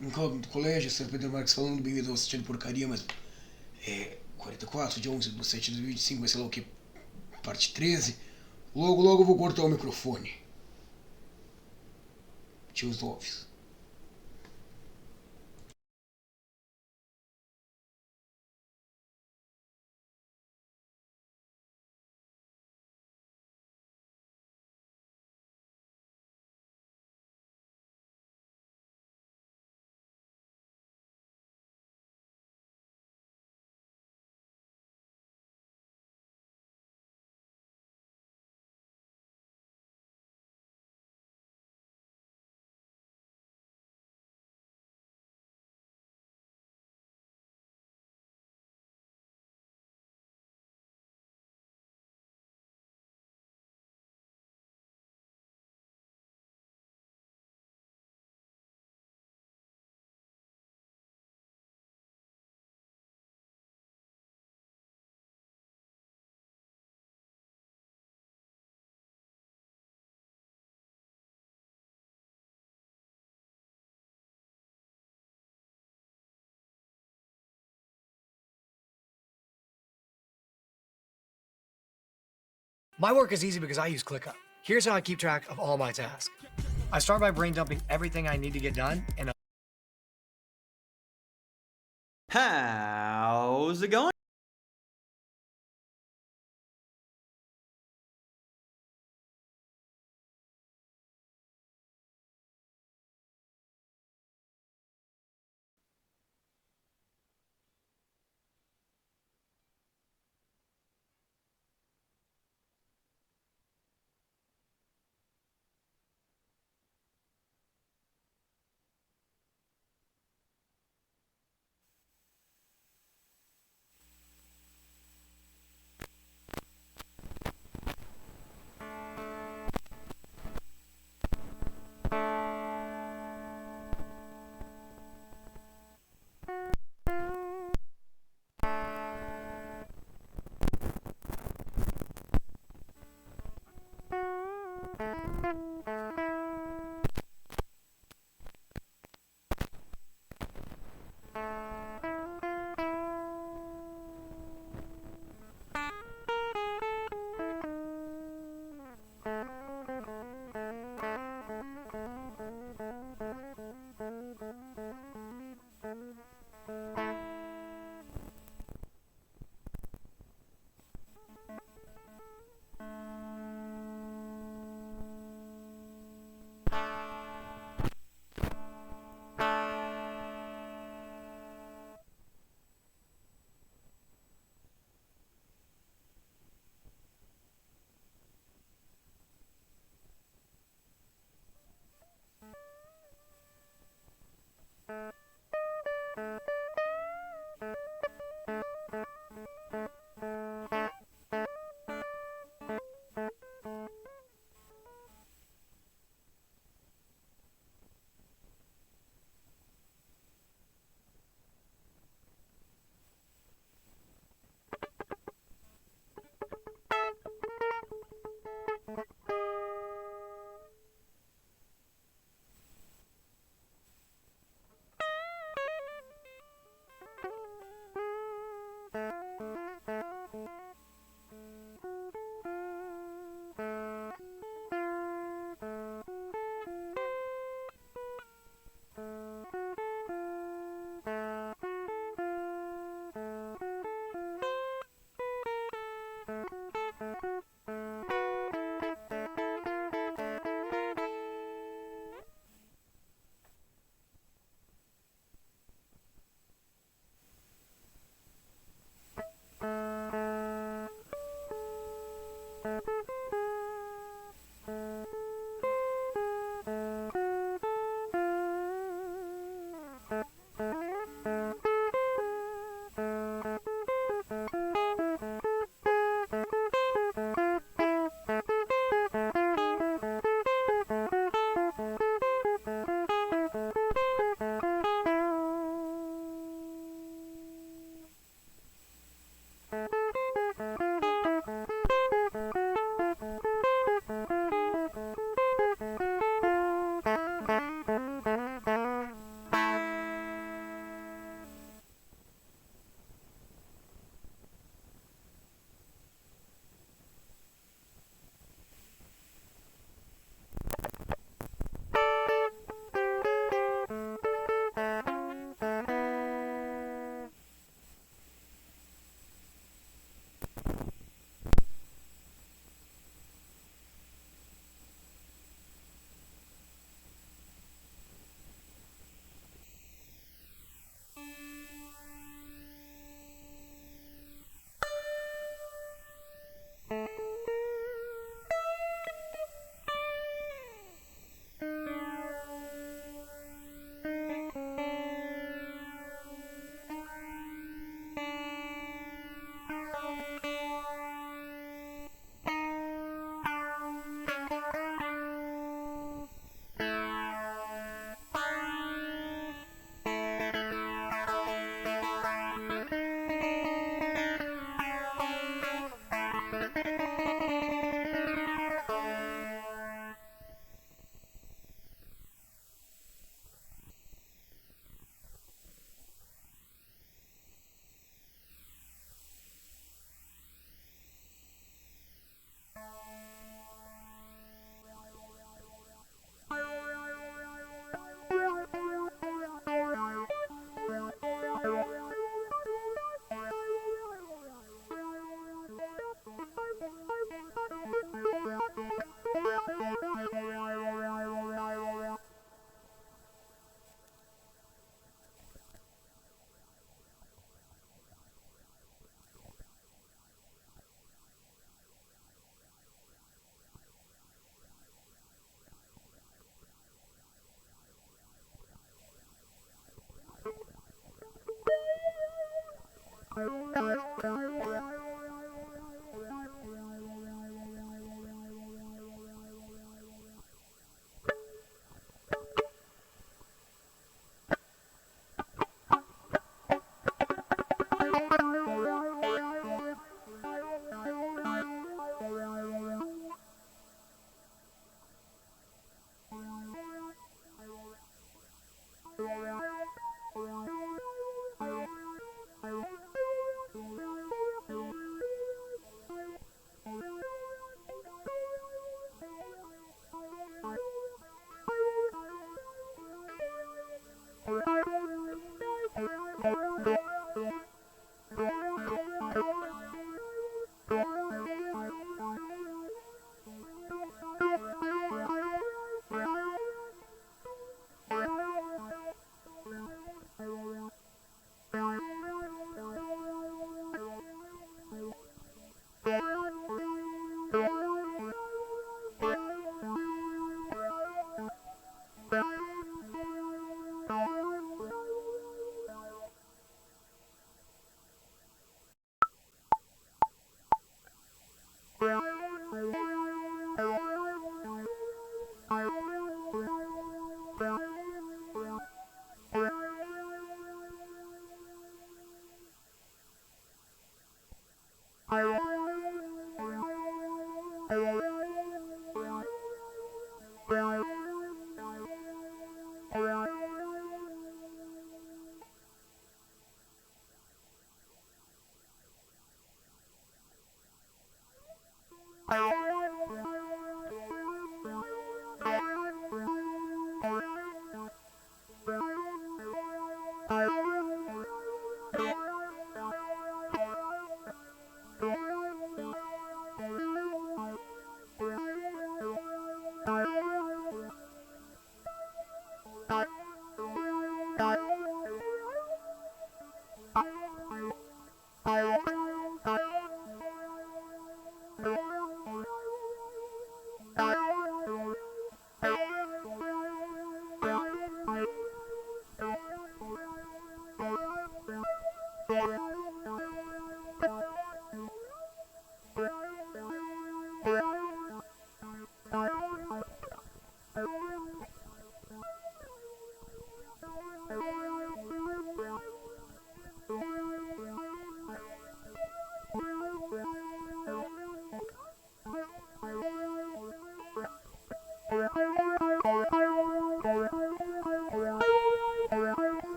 Do colégio, Sr. Pedro Marques falando, bem-vindo ao Assistindo Porcaria, mas 44 de 11 de 7 de 2025, mas sei lá o que, parte 13. Logo, logo eu vou cortar o microfone. Tios Doves. My work is easy because I use ClickUp. Here's how I keep track of all my tasks. I start by brain dumping everything I need to get done in a How's it going?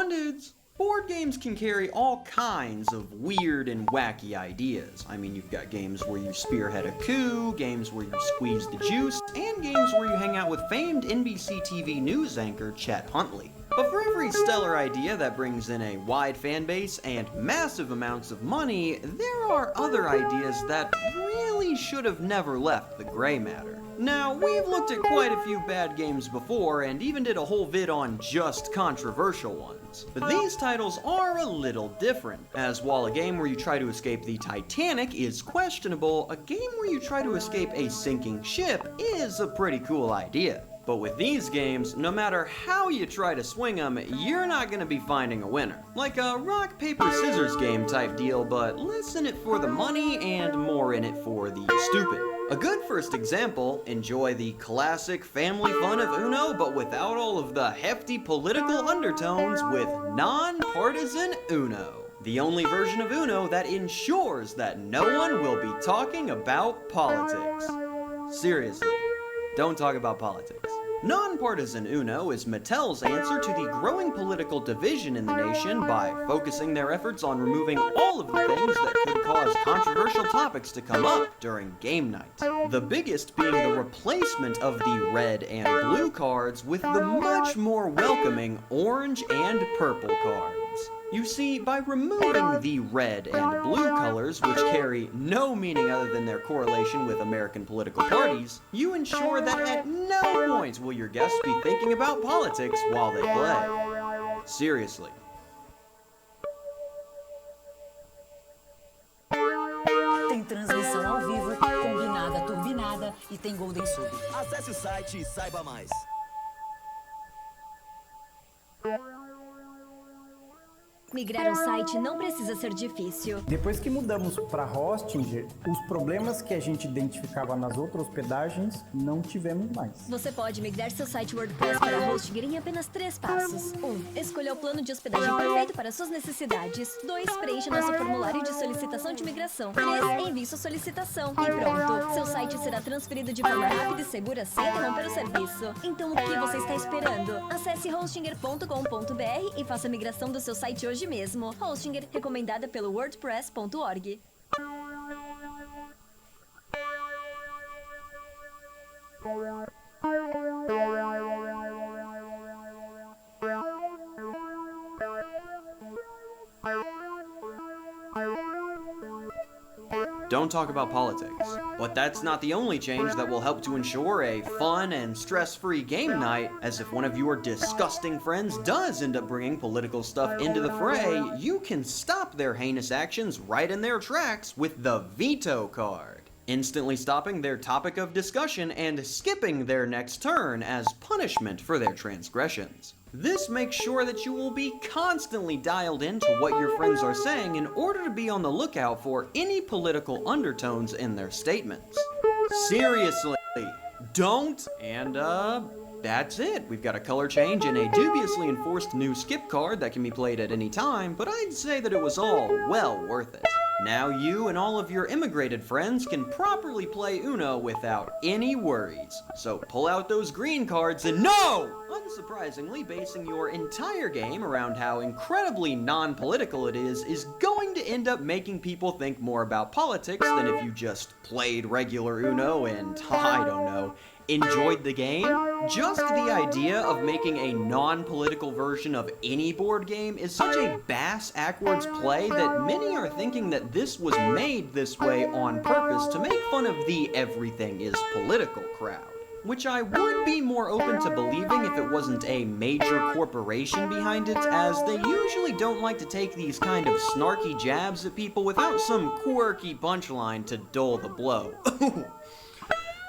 Undeads, board games can carry all kinds of weird and wacky ideas. I mean, you've got games where you spearhead a coup, games where you squeeze the juice, and games where you hang out with famed NBC TV news anchor Chet Huntley. But for every stellar idea that brings in a wide fan base and massive amounts of money, there are other ideas that really should have never left the gray matter. Now, we've looked at quite a few bad games before and even did a whole vid on just controversial ones. But these titles are a little different, as while a game where you try to escape the Titanic is questionable, a game where you try to escape a sinking ship is a pretty cool idea. But with these games, no matter how you try to swing them, you're not going to be finding a winner. Like a rock, paper, scissors game type deal, but less in it for the money and more in it for the stupid. A good first example, enjoy the classic family fun of Uno, but without all of the hefty political undertones with non-partisan Uno. The only version of Uno that ensures that no one will be talking about politics. Seriously, don't talk about politics. Non-partisan Uno is Mattel's answer to the growing political division in the nation by focusing their efforts on removing all of the things that could cause controversial topics to come up during game night. The biggest being the replacement of the red and blue cards with the much more welcoming orange and purple cards. You see, by removing the red and blue colors, which carry no meaning other than their correlation with American political parties, you ensure that at no point will your guests be thinking about politics while they play. Seriously. Tem transmissão ao vivo, combinada, turbinada e tem Golden Sub. Acesse o site e saiba mais. Migrar um site não precisa ser difícil. Depois que mudamos para Hostinger, os problemas que a gente identificava nas outras hospedagens não tivemos mais. Você pode migrar seu site WordPress para Hostinger em apenas 3 passos. 1. Escolha o plano de hospedagem perfeito para suas necessidades. 2. Preencha nosso formulário de solicitação de migração. 3. Envie sua solicitação. E pronto! Seu site será transferido de forma rápida e segura sem interromper o serviço. Então o que você está esperando? Acesse hostinger.com.br e faça a migração do seu site hoje mesmo. Hostinger, recomendada pelo WordPress.org. Don't talk about politics. But that's not the only change that will help to ensure a fun and stress-free game night, as if one of your disgusting friends does end up bringing political stuff into the fray, you can stop their heinous actions right in their tracks with the veto card, instantly stopping their topic of discussion and skipping their next turn as punishment for their transgressions. This makes sure that you will be constantly dialed into what your friends are saying in order to be on the lookout for any political undertones in their statements. Seriously, don't, and that's it. We've got a color change and a dubiously enforced new skip card that can be played at any time, but I'd say that it was all well worth it. Now you and all of your immigrated friends can properly play Uno without any worries. So pull out those green cards and unsurprisingly, basing your entire game around how incredibly non-political it is going to end up making people think more about politics than if you just played regular Uno and, I don't know, enjoyed the game. Just the idea of making a non-political version of any board game is such a bass-ackwards play that many are thinking that this was made this way on purpose to make fun of the everything is political crowd. Which I would be more open to believing if it wasn't a major corporation behind it, as they usually don't like to take these kind of snarky jabs at people without some quirky punchline to dull the blow.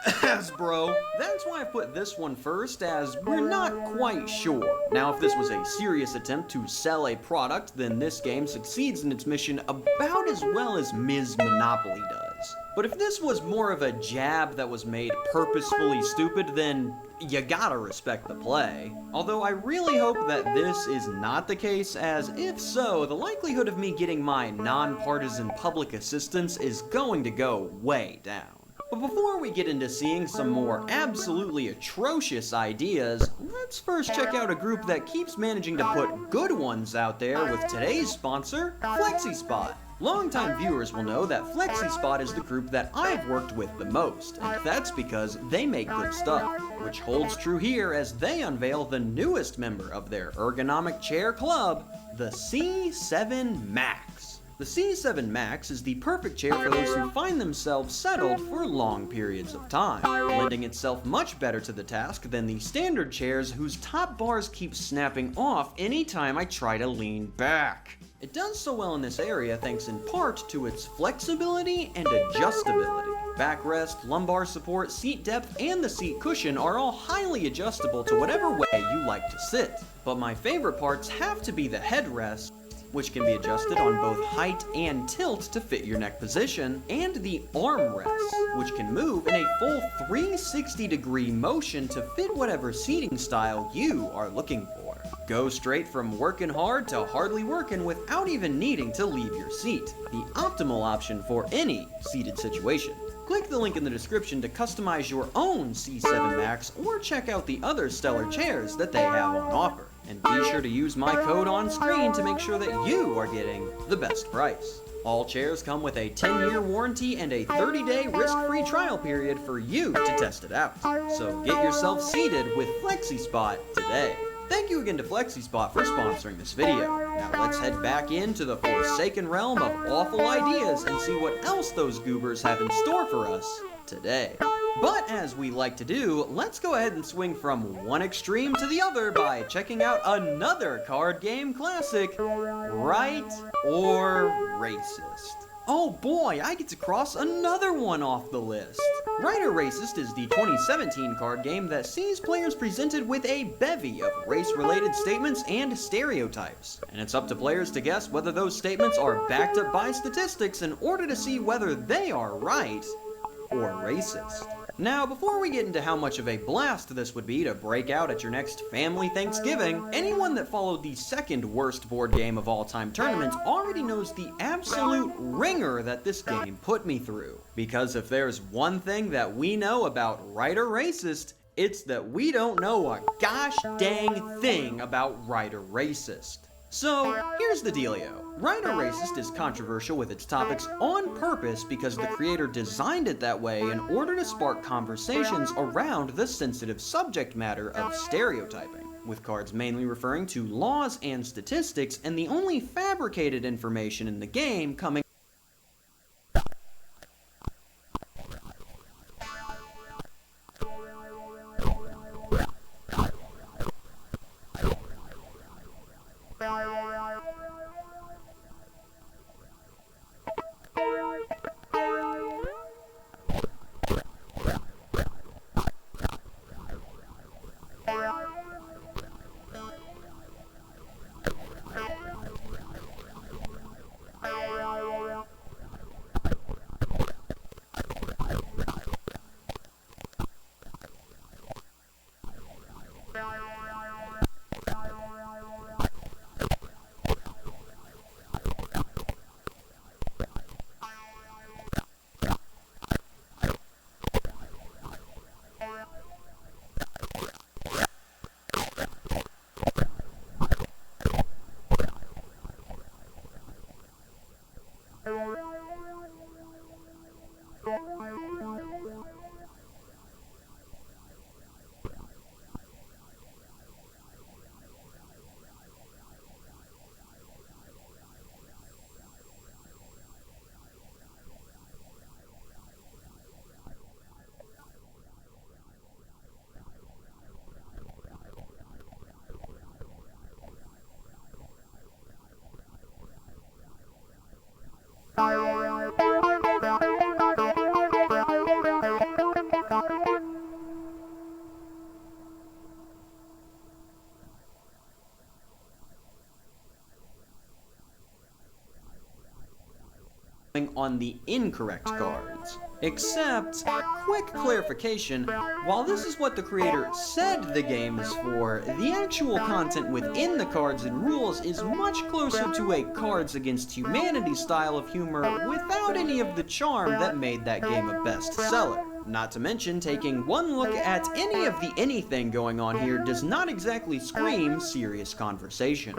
Hasbro. That's why I put this one first, as we're not quite sure. Now, if this was a serious attempt to sell a product, then this game succeeds in its mission about as well as Ms. Monopoly does. But if this was more of a jab that was made purposefully stupid, then you gotta respect the play. Although I really hope that this is not the case, as if so, the likelihood of me getting my non-partisan public assistance is going to go way down. But before we get into seeing some more absolutely atrocious ideas, let's first check out a group that keeps managing to put good ones out there with today's sponsor, FlexiSpot. Longtime viewers will know that FlexiSpot is the group that I've worked with the most, and that's because they make good stuff, which holds true here as they unveil the newest member of their ergonomic chair club, the C7 Max. The C7 Max is the perfect chair for those who find themselves settled for long periods of time, lending itself much better to the task than the standard chairs whose top bars keep snapping off anytime I try to lean back. It does so well in this area thanks in part to its flexibility and adjustability. Backrest, lumbar support, seat depth, and the seat cushion are all highly adjustable to whatever way you like to sit. But my favorite parts have to be the headrest, which can be adjusted on both height and tilt to fit your neck position, and the armrest, which can move in a full 360-degree motion to fit whatever seating style you are looking for. Go straight from working hard to hardly working without even needing to leave your seat. The optimal option for any seated situation. Click the link in the description to customize your own C7 Max or check out the other stellar chairs that they have on offer. And be sure to use my code on screen to make sure that you are getting the best price. All chairs come with a 10-year warranty and a 30-day risk-free trial period for you to test it out. So get yourself seated with FlexiSpot today. Thank you again to FlexiSpot for sponsoring this video. Now let's head back into the forsaken realm of awful ideas and see what else those goobers have in store for us today. But as we like to do, let's go ahead and swing from one extreme to the other by checking out another card game classic, Right or Racist. Oh boy, I get to cross another one off the list. Right or Racist is the 2017 card game that sees players presented with a bevy of race-related statements and stereotypes. And it's up to players to guess whether those statements are backed up by statistics in order to see whether they are right or racist. Now, before we get into how much of a blast this would be to break out at your next family Thanksgiving, anyone that followed the second worst board game of all time tournament already knows the absolute ringer that this game put me through. Because if there's one thing that we know about Right or Racist, it's that we don't know a gosh dang thing about Right or Racist. So, here's the dealio. Right or Racist is controversial with its topics on purpose because the creator designed it that way in order to spark conversations around the sensitive subject matter of stereotyping, with cards mainly referring to laws and statistics and the only fabricated information in the game coming on the incorrect cards. cards. Except, quick clarification, while this is what the creator said the game is for, the actual content within the cards and rules is much closer to a Cards Against Humanity style of humor without any of the charm that made that game a bestseller. Not to mention, taking one look at any of the anything going on here does not exactly scream serious conversation.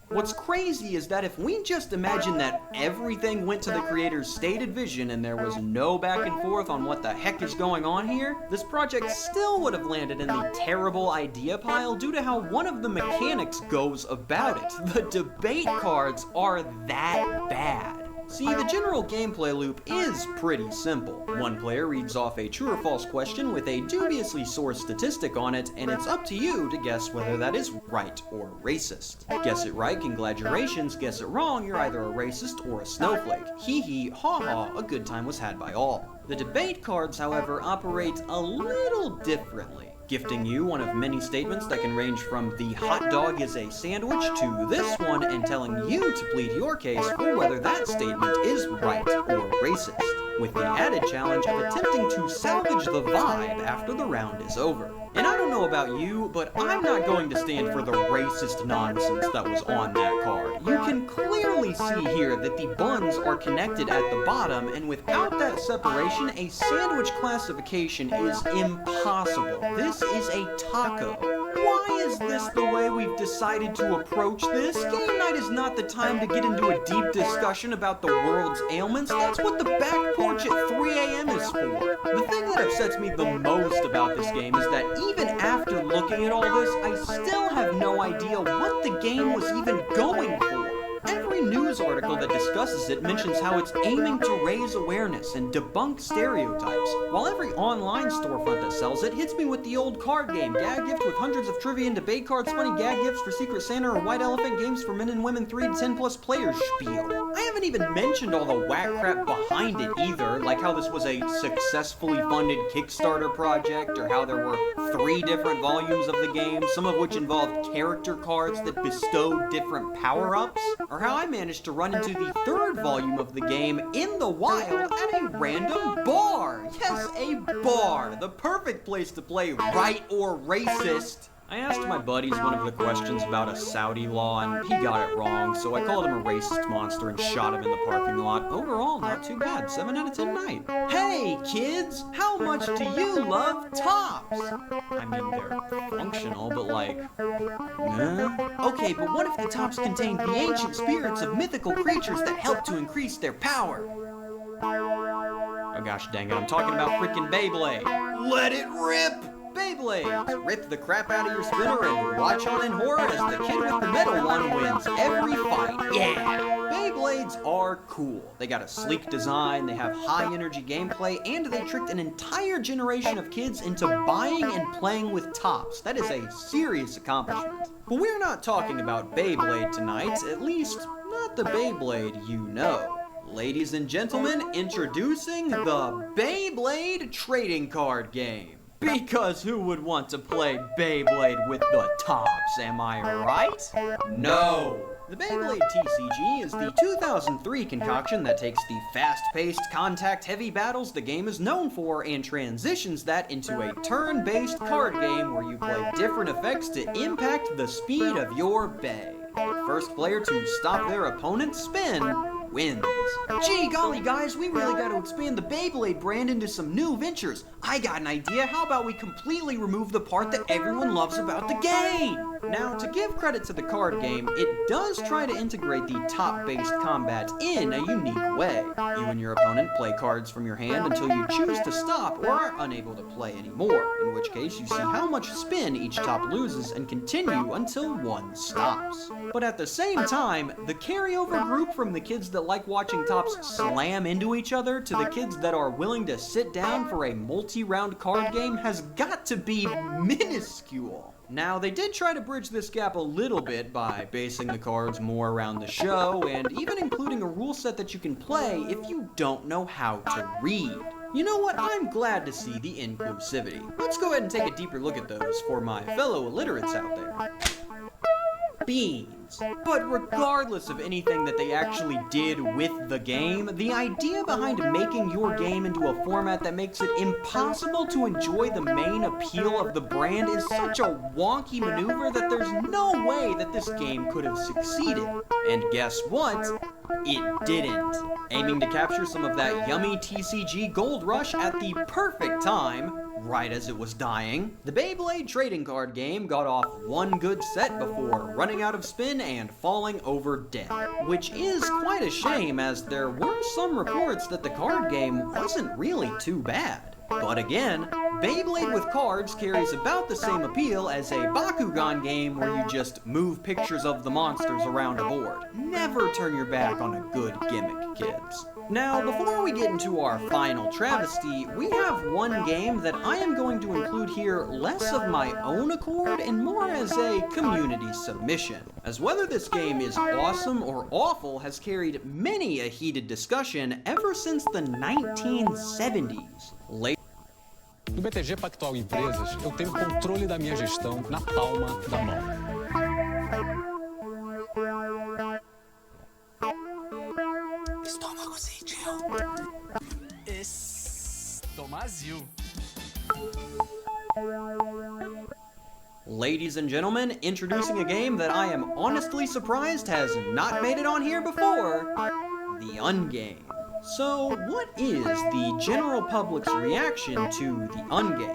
What's crazy is that if we just imagine that everything went to the creator's stated vision and there was no back and forth on what the heck is going on here, this project still would have landed in the terrible idea pile due to how one of the mechanics goes about it. The debate cards are that bad. See, the general gameplay loop is pretty simple. One player reads off a true or false question with a dubiously sourced statistic on it, and it's up to you to guess whether that is right or racist. Guess it right, congratulations. Guess it wrong, you're either a racist or a snowflake. Hee hee, ha ha, a good time was had by all. The debate cards, however, operate a little differently, gifting you one of many statements that can range from the hot dog is a sandwich to this one and telling you to plead your case for whether that statement is right or racist, with the added challenge of attempting to salvage the vibe after the round is over. And I don't know about you, but I'm not going to stand for the racist nonsense that was on that card. You can clearly see here that the buns are connected at the bottom, and without that separation, a sandwich classification is impossible. This is a taco. Why is this the way we've decided to approach this? Game night is not the time to get into a deep discussion about the world's ailments. That's what the back porch at 3 a.m. is for. The thing that upsets me the most about this game is that even after looking at all this, I still have no idea what the game was even going for. Every news article that discusses it mentions how it's aiming to raise awareness and debunk stereotypes, while every online storefront that sells it hits me with the old card game, gag gift with hundreds of trivia and debate cards, funny gag gifts for Secret Santa or White Elephant, games for men and women 3 to 10 plus players spiel. I haven't even mentioned all the whack crap behind it either, like how this was a successfully funded Kickstarter project, or how there were 3 different volumes of the game, some of which involved character cards that bestowed different power-ups, or how I managed to run into the 3rd volume of the game in the wild at a random bar. Yes, a bar. The perfect place to play right or racist. I asked my buddies one of the questions about a Saudi law, and he got it wrong, so I called him a racist monster and shot him in the parking lot. Overall, not too bad. 7 out of 10 night. Hey, kids! How much do you love tops? I mean, they're functional, but like... Okay, but what if the tops contain the ancient spirits of mythical creatures that help to increase their power? Oh gosh dang it, I'm talking about freaking Beyblade. Let it rip! Beyblades! Rip the crap out of your spinner and watch on in horror as the kid with the metal one wins every fight. Yeah! Beyblades are cool. They got a sleek design, they have high energy gameplay, and they tricked an entire generation of kids into buying and playing with tops. That is a serious accomplishment. But we're not talking about Beyblade tonight, at least not the Beyblade you know. Ladies and gentlemen, introducing the Beyblade trading card game. Because who would want to play Beyblade with the tops, am I right? No! The Beyblade TCG is the 2003 concoction that takes the fast-paced, contact-heavy battles the game is known for and transitions that into a turn-based card game where you play different effects to impact the speed of your Bey. The first player to stop their opponent's spin wins. Gee golly guys, we really got to expand the Beyblade brand into some new ventures. I got an idea. How about we completely remove the part that everyone loves about the game? Now, to give credit to the card game, it does try to integrate the top-based combat in a unique way. You and your opponent play cards from your hand until you choose to stop or are unable to play anymore, in which case you see how much spin each top loses and continue until one stops. But at the same time, the carryover group from the kids that like watching tops slam into each other to the kids that are willing to sit down for a multi-round card game has got to be minuscule. Now, they did try to bridge this gap a little bit by basing the cards more around the show and even including a rule set that you can play if you don't know how to read. You know what? I'm glad to see the inclusivity. Let's go ahead and take a deeper look at those for my fellow illiterates out there. Beans. But regardless of anything that they actually did with the game, the idea behind making your game into a format that makes it impossible to enjoy the main appeal of the brand is such a wonky maneuver that there's no way that this game could have succeeded. And guess what? It didn't. Aiming to capture some of that yummy TCG gold rush at the perfect time, right as it was dying, the Beyblade trading card game got off one good set before running out of spin and falling over dead. Which is quite a shame, as there were some reports that the card game wasn't really too bad. But again, Beyblade with cards carries about the same appeal as a Bakugan game where you just move pictures of the monsters around a board. Never turn your back on a good gimmick, kids. Now, before we get into our final travesty, we have one game that I am going to include here less of my own accord and more as a community submission, as whether this game is awesome or awful has carried many a heated discussion ever since the 1970s. No BTG Pactual Empresas, eu tenho controle da minha gestão na palma da mão. Estômago sentiu. Estomazil. Ladies and gentlemen, introducing a game that I am honestly surprised has not made it on here before, The Ungame. So, what is the general public's reaction to The Ungame?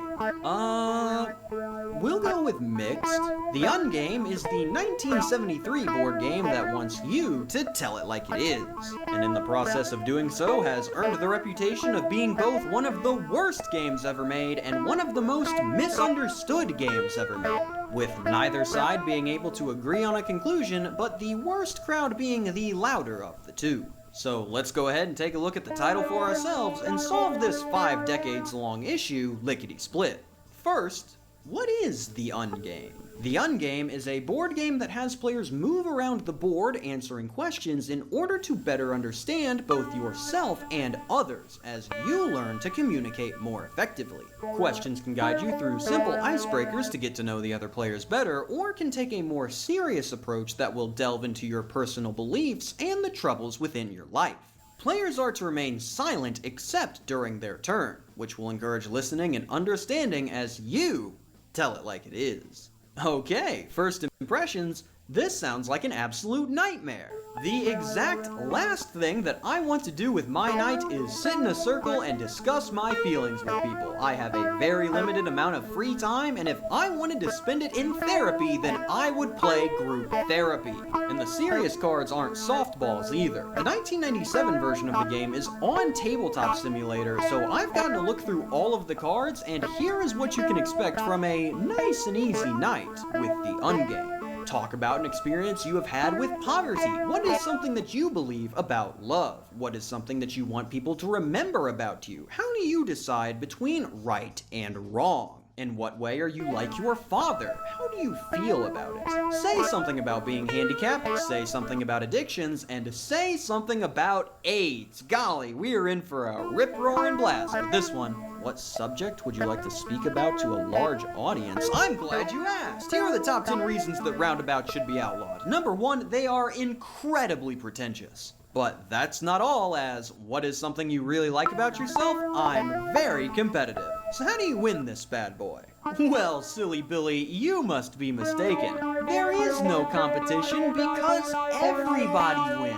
We'll go with mixed. The Ungame is the 1973 board game that wants you to tell it like it is, and in the process of doing so has earned the reputation of being both one of the worst games ever made and one of the most misunderstood games ever made, with neither side being able to agree on a conclusion, but the worst crowd being the louder of the two. So let's go ahead and take a look at the title for ourselves and solve this 5 decades long issue lickety-split. First, what is The Ungame? The Ungame is a board game that has players move around the board answering questions in order to better understand both yourself and others as you learn to communicate more effectively. Questions can guide you through simple icebreakers to get to know the other players better, or can take a more serious approach that will delve into your personal beliefs and the troubles within your life. Players are to remain silent except during their turn, which will encourage listening and understanding as you tell it like it is. Okay, first impressions, this sounds like an absolute nightmare. The exact last thing that I want to do with my night is sit in a circle and discuss my feelings with people. I have a very limited amount of free time, and if I wanted to spend it in therapy, then I would play group therapy. And the serious cards aren't softballs either. The 1997 version of the game is on Tabletop Simulator, so I've gotten to look through all of the cards, and here is what you can expect from a nice and easy night with The Ungame. Talk about an experience you have had with poverty. What is something that you believe about love? What is something that you want people to remember about you? How do you decide between right and wrong? In what way are you like your father? How do you feel about it? Say something about being handicapped, say something about addictions, and say something about AIDS. Golly, we are in for a rip-roaring blast with this one. What subject would you like to speak about to a large audience? I'm glad you asked! Here are the top 10 reasons that roundabouts should be outlawed. Number 1, they are incredibly pretentious. But that's not all, as what is something you really like about yourself? I'm very competitive. So how do you win this bad boy? Well, silly Billy, you must be mistaken. There is no competition because everybody wins.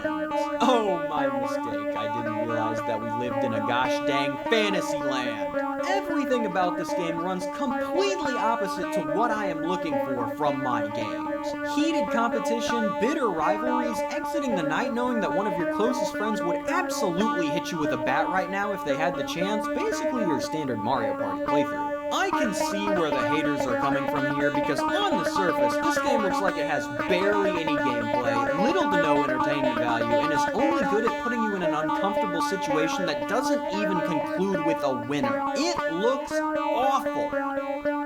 Oh, my mistake. I didn't realize that we lived in a gosh dang fantasy land. Everything about this game runs completely opposite to what I am looking for from my games. Heated competition, bitter rivalries, exiting the night knowing that one of your closest friends would absolutely hit you with a bat right now if they had the chance, basically your standard Mario Party playthrough. I can see where the haters are coming from here because on the surface, this game looks like it has barely any gameplay, little to no entertainment value, and is only good at putting you in an uncomfortable situation that doesn't even conclude with a winner. It looks awful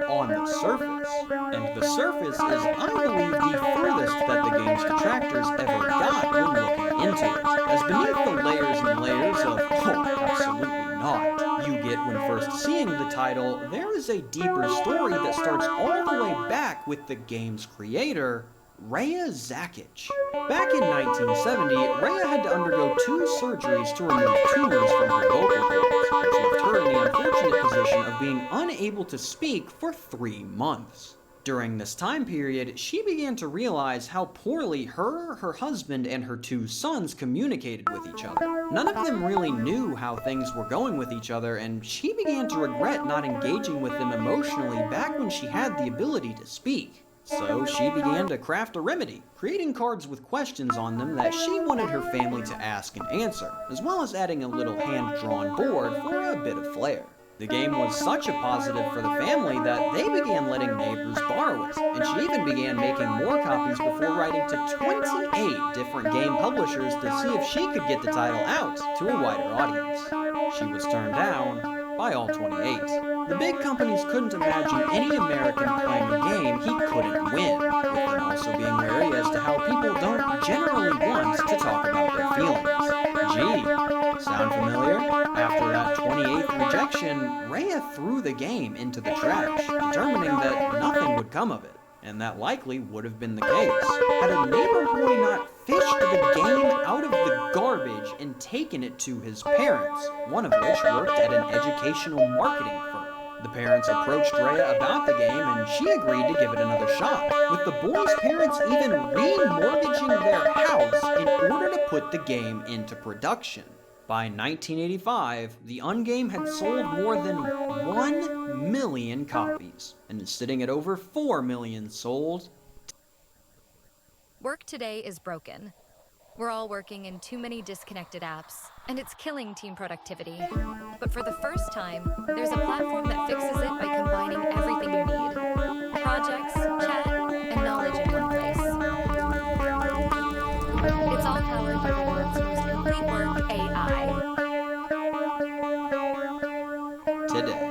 on the surface. And the surface is, I believe, the furthest that the game's detractors ever got when looking into it. As beneath the layers and layers of, oh, absolutely not, you get it when first seeing the title, there is a deeper story that starts all the way back with the game's creator, Rhea Zakic. Back in 1970, Rhea had to undergo 2 surgeries to remove tumors from her vocal cords, which left her in the unfortunate position of being unable to speak for 3 months. During this time period, she began to realize how poorly her husband, and her 2 sons communicated with each other. None of them really knew how things were going with each other, and she began to regret not engaging with them emotionally back when she had the ability to speak. So she began to craft a remedy, creating cards with questions on them that she wanted her family to ask and answer, as well as adding a little hand-drawn board for a bit of flair. The game was such a positive for the family that they began letting neighbors borrow it, and she even began making more copies before writing to 28 different game publishers to see if she could get the title out to a wider audience. She was turned down by all 28. The big companies couldn't imagine any American playing a game he couldn't win, with them also being wary as to how people don't generally want to talk about their feelings. Gee, sound familiar? After that 28th rejection, Rhea threw the game into the trash, determining that nothing would come of it, and that likely would have been the case had a neighbor boy not fished the game out of the garbage and taken it to his parents, one of which worked at an educational marketing firm. The parents approached Rhea about the game, and she agreed to give it another shot, with the boy's parents even remortgaging their house in order to put the game into production. By 1985, the Ungame had sold more than 1 million copies, and is sitting at over 4 million sold. Work today is broken. We're all working in too many disconnected apps, and it's killing team productivity. But for the first time, there's a platform that fixes it by combining everything you need. Projects, chat, and knowledge in one place. It's all powered by the world's most complete work AI. Today.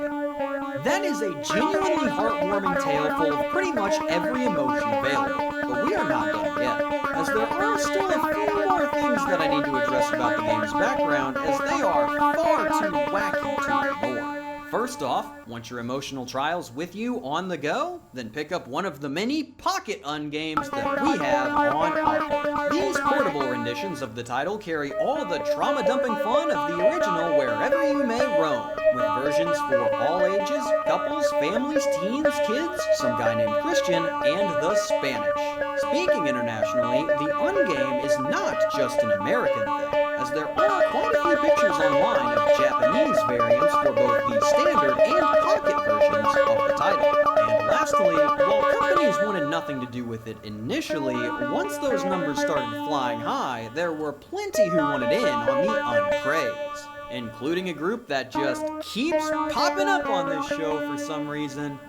That is a genuinely heartwarming tale full of pretty much every emotion available, but we are not done yet, as there are still a few more things that I need to address about the game's background, as they are far too wacky to ignore. First off, want your emotional trials with you on the go? Then pick up one of the many pocket ungames that we have on offer. These portable renditions of the title carry all the trauma-dumping fun of the original wherever you may roam, with versions for all ages, couples, families, teens, kids, some guy named Christian, and the Spanish. Speaking internationally, the Ungame is not just an American thing, as there are quite a few pictures online of Japanese variants for both the standard and pocket versions of the title. And lastly, while companies wanted nothing to do with it initially, once those numbers started flying high, there were plenty who wanted in on the uncraze, including a group that just keeps popping up on this show for some reason: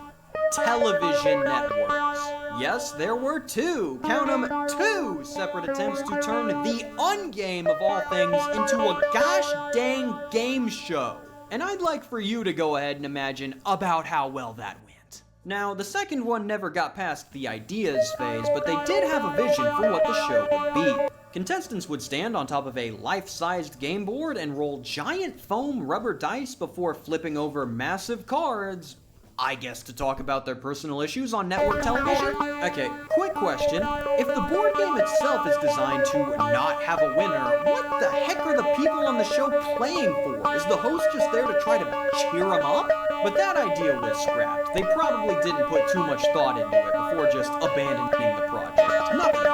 television networks. Yes, there were 2, count them, 2 separate attempts to turn the Ungame of all things into a gosh dang game show. And I'd like for you to go ahead and imagine about how well that went. Now, the second one never got past the ideas phase, but they did have a vision for what the show would be. Contestants would stand on top of a life-sized game board and roll giant foam rubber dice before flipping over massive cards, I guess to talk about their personal issues on network television? Okay, quick question. If the board game itself is designed to not have a winner, what the heck are the people on the show playing for? Is the host just there to try to cheer them up? But that idea was scrapped. They probably didn't put too much thought into it before just abandoning the project. Nothing.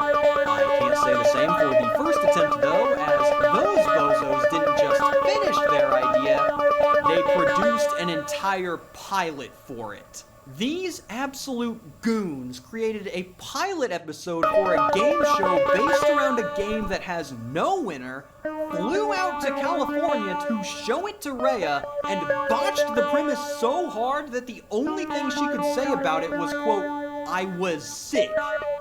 I can't say the same for the first attempt though, as those bozos didn't just finish their idea, they produced an entire pilot for it. These absolute goons created a pilot episode for a game show based around a game that has no winner, flew out to California to show it to Rhea, and botched the premise so hard that the only thing she could say about it was, quote, "I was sick."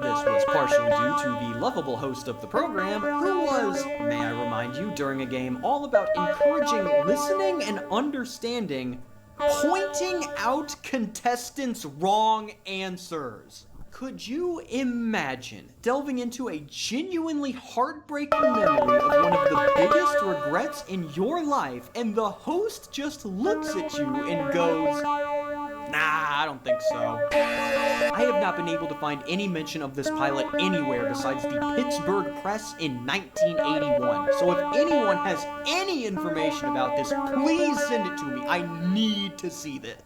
This was partially due to the lovable host of the program, who was, may I remind you, during a game all about encouraging listening and understanding, pointing out contestants' wrong answers. Could you imagine delving into a genuinely heartbreaking memory of one of the biggest regrets in your life, and the host just looks at you and goes, "Nah, I don't think so." I have not been able to find any mention of this pilot anywhere besides the Pittsburgh Press in 1981. So if anyone has any information about this, please send it to me. I need to see this.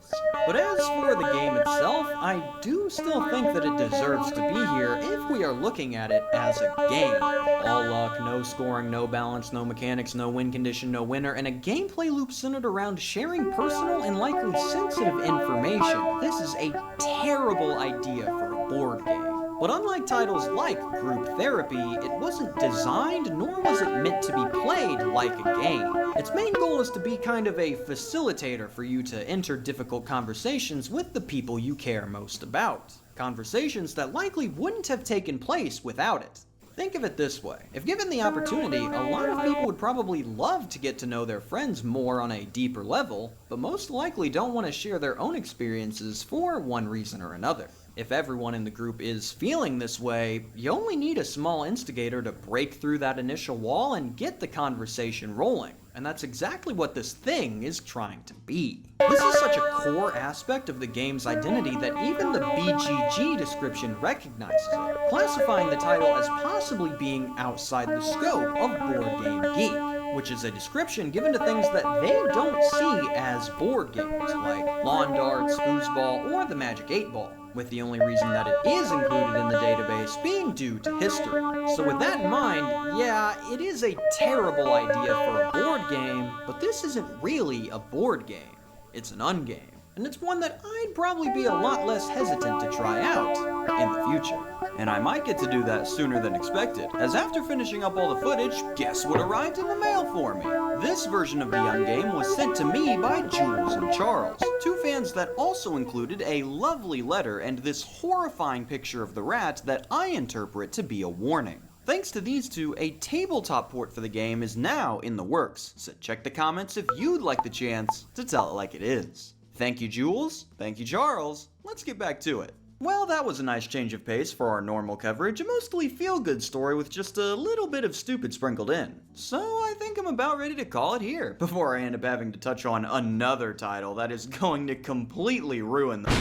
But as for the game itself, I do still think that it deserves to be here if we are looking at it as a game. All luck, no scoring, no balance, no mechanics, no win condition, no winner, and a gameplay loop centered around sharing personal and likely sensitive information. This is a terrible idea for a board game. But unlike titles like Group Therapy, it wasn't designed nor was it meant to be played like a game. Its main goal is to be kind of a facilitator for you to enter difficult conversations with the people you care most about. Conversations that likely wouldn't have taken place without it. Think of it this way. If given the opportunity, a lot of people would probably love to get to know their friends more on a deeper level, but most likely don't want to share their own experiences for one reason or another. If everyone in the group is feeling this way, you only need a small instigator to break through that initial wall and get the conversation rolling. And that's exactly what this thing is trying to be. This is such a core aspect of the game's identity that even the BGG description recognizes it, classifying the title as possibly being outside the scope of Board Game Geek, which is a description given to things that they don't see as board games, like lawn darts, foosball, or the Magic 8-Ball, with the only reason that it is included in the database being due to history. So with that in mind, yeah, it is a terrible idea for a board game, but this isn't really a board game. It's an ungame, and it's one that I'd probably be a lot less hesitant to try out in the future. And I might get to do that sooner than expected, as after finishing up all the footage, guess what arrived in the mail for me? This version of the ungame was sent to me by Jules and Charles, two fans that also included a lovely letter and this horrifying picture of the rat that I interpret to be a warning. Thanks to these two, a tabletop port for the game is now in the works, so check the comments if you'd like the chance to tell it like it is. Thank you, Jules. Thank you, Charles. Let's get back to it. Well, that was a nice change of pace for our normal coverage, a mostly feel-good story with just a little bit of stupid sprinkled in. So I think I'm about ready to call it here, before I end up having to touch on another title that is going to completely ruin the...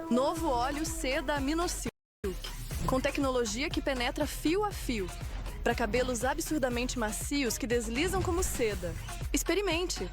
Novo óleo Seda Aminosilk, com tecnologia que penetra fio a fio, para cabelos absurdamente macios que deslizam como seda. Experimente!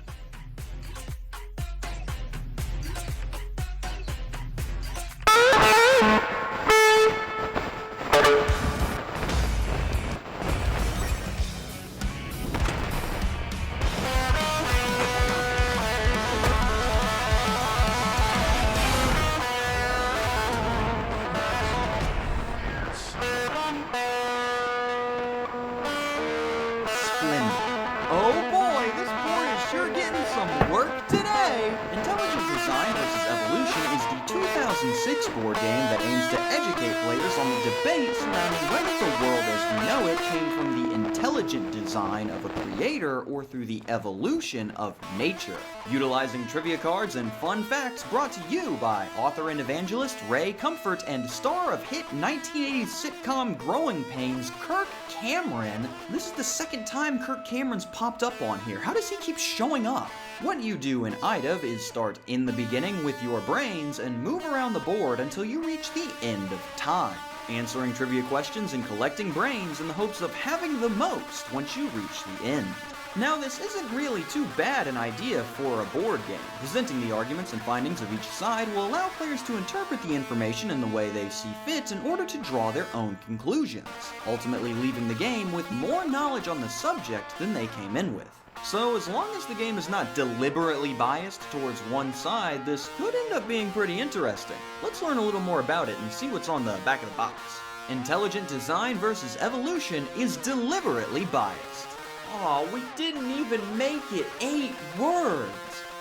Oh boy, this board is sure getting some work today! Intelligent Design vs. Evolution is the 2006 board game that aims to educate players on the debate surrounding whether the world as we know it came from the intelligent design of a creator or through the evolution of nature. Utilizing trivia cards and fun facts brought to you by author and evangelist Ray Comfort and star of hit 1980s sitcom Growing Pains, Kirk Cameron. This is the second time Kirk Cameron's popped up on here. How does he keep showing up? What you do in IDOV is start in the beginning with your brains and move around the board until you reach the end of time, answering trivia questions and collecting brains in the hopes of having the most once you reach the end. Now, this isn't really too bad an idea for a board game. Presenting the arguments and findings of each side will allow players to interpret the information in the way they see fit in order to draw their own conclusions, ultimately leaving the game with more knowledge on the subject than they came in with. So as long as the game is not deliberately biased towards one side, this could end up being pretty interesting. Let's learn a little more about it and see what's on the back of the box. Intelligent Design vs. Evolution is deliberately biased. Aw, we didn't even make it 8 words.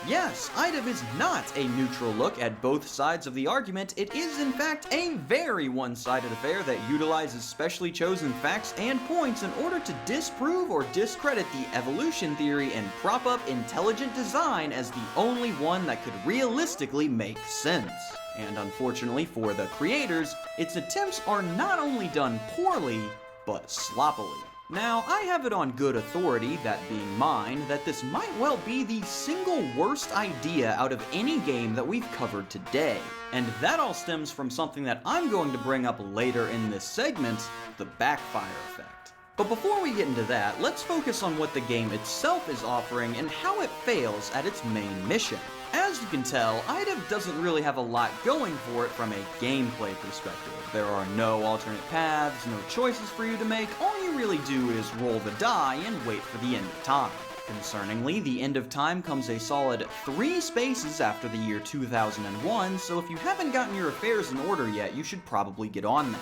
Yes, IDIV is not a neutral look at both sides of the argument. It is, in fact, a very one-sided affair that utilizes specially chosen facts and points in order to disprove or discredit the evolution theory and prop up intelligent design as the only one that could realistically make sense. And unfortunately for the creators, its attempts are not only done poorly, but sloppily. Now, I have it on good authority, that being mine, that this might well be the single worst idea out of any game that we've covered today. And that all stems from something that I'm going to bring up later in this segment, the backfire effect. But before we get into that, let's focus on what the game itself is offering and how it fails at its main mission. As you can tell, IDIV doesn't really have a lot going for it from a gameplay perspective. There are no alternate paths, no choices for you to make. All you really do is roll the die and wait for the end of time. Concerningly, the end of time comes a solid 3 spaces after the year 2001, so if you haven't gotten your affairs in order yet, you should probably get on that.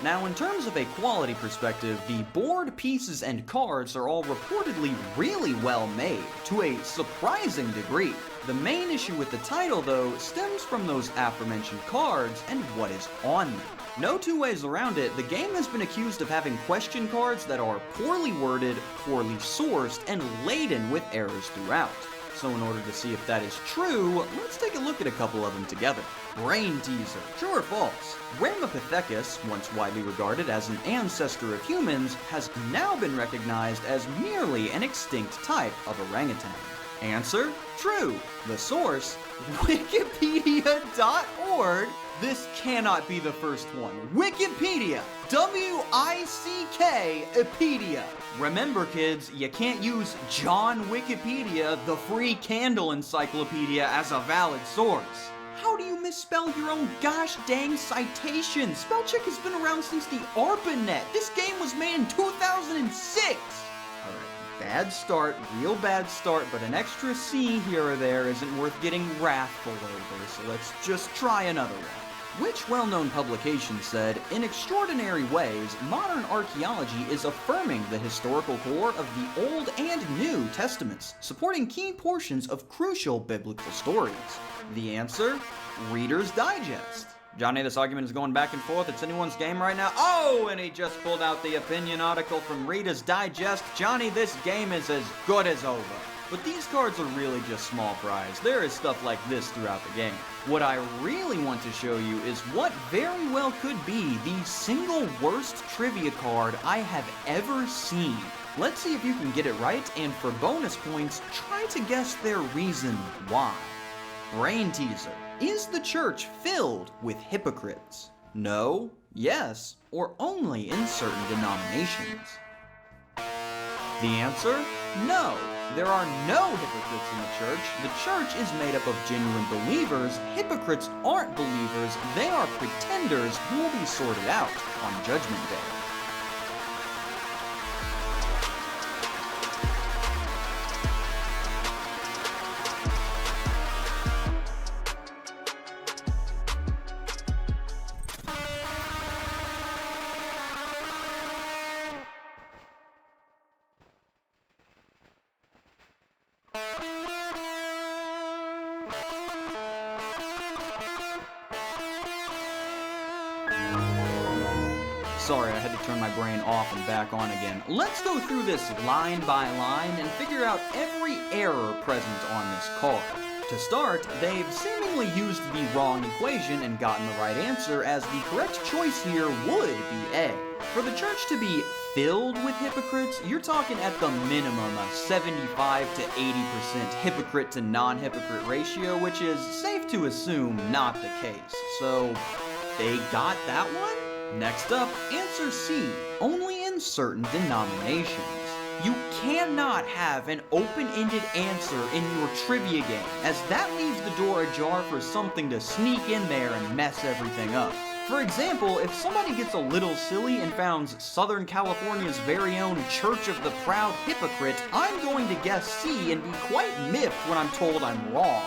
Now, in terms of a quality perspective, the board, pieces, and cards are all reportedly really well made, to a surprising degree. The main issue with the title, though, stems from those aforementioned cards and what is on them. No two ways around it, the game has been accused of having question cards that are poorly worded, poorly sourced, and laden with errors throughout. So in order to see if that is true, let's take a look at a couple of them together. Brain teaser. True or false? Ramapithecus, once widely regarded as an ancestor of humans, has now been recognized as merely an extinct type of orangutan. Answer? True. The source? Wikipedia.org? This cannot be the first one. Wikipedia! W-I-C-K-pedia. Remember, kids, you can't use John Wikipedia, the free Candle encyclopedia, as a valid source. How do you misspell your own gosh dang citation? Spellcheck has been around since the ARPANET. This game was made in 2006! Alright, bad start, real bad start, but an extra C here or there isn't worth getting wrathful over, so let's just try another one. Which well-known publication said, in extraordinary ways, modern archaeology is affirming the historical core of the Old and New Testaments, supporting key portions of crucial biblical stories. The answer? Reader's Digest. Johnny, this argument is going back and forth. It's anyone's game right now. Oh, and he just pulled out the opinion article from Reader's Digest. Johnny, this game is as good as over. But these cards are really just small fries. There is stuff like this throughout the game. What I really want to show you is what very well could be the single worst trivia card I have ever seen. Let's see if you can get it right, and for bonus points, try to guess their reason why. Brain teaser. Is the church filled with hypocrites? No, yes, or only in certain denominations? The answer? No. There are no hypocrites in the church. The church is made up of genuine believers. Hypocrites aren't believers. They are pretenders who will be sorted out on Judgment Day. Sorry, I had to turn my brain off and back on again. Let's go through this line by line and figure out every error present on this card. To start, they've seemingly used the wrong equation and gotten the right answer, as the correct choice here would be A. For the church to be filled with hypocrites, you're talking at the minimum a 75 to 80% hypocrite to non-hypocrite ratio, which is safe to assume not the case. So, they got that one? Next up, answer C, only in certain denominations. You cannot have an open-ended answer in your trivia game, as that leaves the door ajar for something to sneak in there and mess everything up. For example, if somebody gets a little silly and founds Southern California's very own Church of the Proud Hypocrite, I'm going to guess C and be quite miffed when I'm told I'm wrong.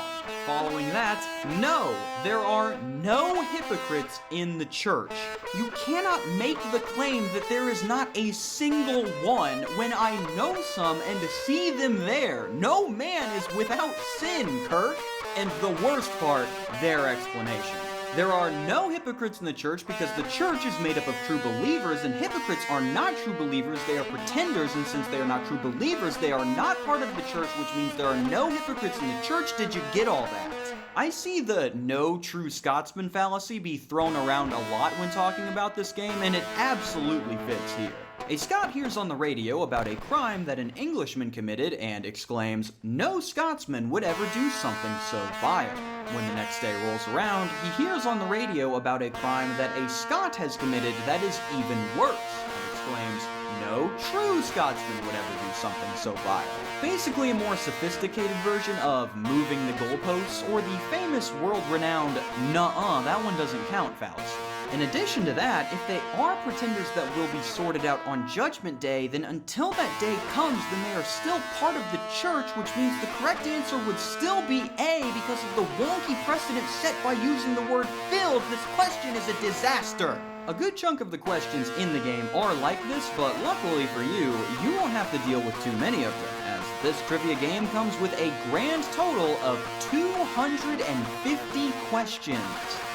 following that, no, there are no hypocrites in the church. You cannot make the claim that there is not a single one when I know some and see them there. No man is without sin, Kirk. And the worst part, their explanation. There are no hypocrites in the church because the church is made up of true believers, and hypocrites are not true believers, they are pretenders, and since they are not true believers, they are not part of the church, which means there are no hypocrites in the church. Did you get all that? I see the no true Scotsman fallacy be thrown around a lot when talking about this game, and it absolutely fits here. A Scot hears on the radio about a crime that an Englishman committed and exclaims, "No Scotsman would ever do something so vile." When the next day rolls around, he hears on the radio about a crime that a Scot has committed that is even worse, and exclaims, "No true Scotsman would ever do something so vile." Basically a more sophisticated version of moving the goalposts, or the famous world-renowned "nuh-uh, that one doesn't count" fallacy. In addition to that, if they are pretenders that will be sorted out on Judgment Day, then until that day comes, then they are still part of the church, which means the correct answer would still be A because of the wonky precedent set by using the word filled. This question is a disaster. A good chunk of the questions in the game are like this, but luckily for you, you won't have to deal with too many of them, as this trivia game comes with a grand total of 250 questions.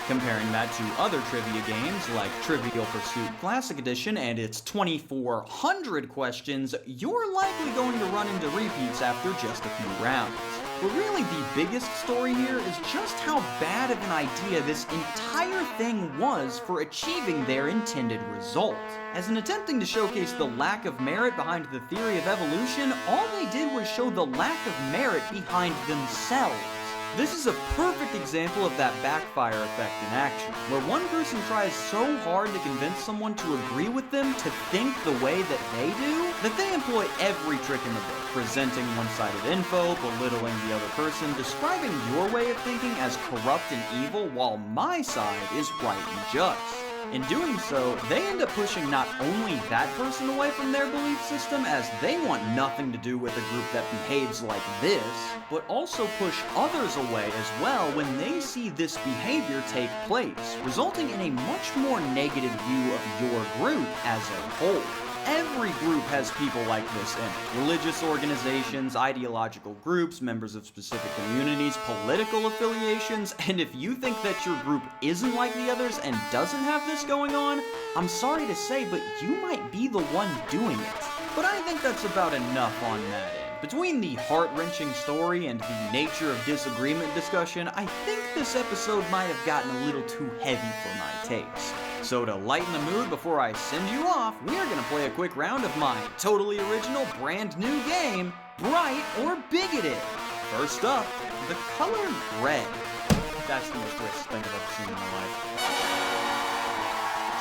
Comparing that to other trivia games like Trivial Pursuit Classic Edition and its 2,400 questions, you're likely going to run into repeats after just a few rounds. But really the biggest story here is just how bad of an idea this entire thing was for achieving their intended result. As in attempting to showcase the lack of merit behind the theory of evolution, all they did was show the lack of merit behind themselves. This is a perfect example of that backfire effect in action, where one person tries so hard to convince someone to agree with them to think the way that they do, that they employ every trick in the book, presenting one-sided info, belittling the other person, describing your way of thinking as corrupt and evil while my side is right and just. In doing so, they end up pushing not only that person away from their belief system, as they want nothing to do with a group that behaves like this, but also push others away as well when they see this behavior take place, resulting in a much more negative view of your group as a whole. Every group has people like this in it. Religious organizations, ideological groups, members of specific communities, political affiliations, and if you think that your group isn't like the others and doesn't have this going on, I'm sorry to say, but you might be the one doing it. But I think that's about enough on that end. Between the heart-wrenching story and the nature of disagreement discussion, I think this episode might have gotten a little too heavy for my taste. So to lighten the mood before I send you off, we're gonna play a quick round of my totally original brand new game, Bright or Bigoted. First up, the color red. That's the most racist thing I've ever seen in my life.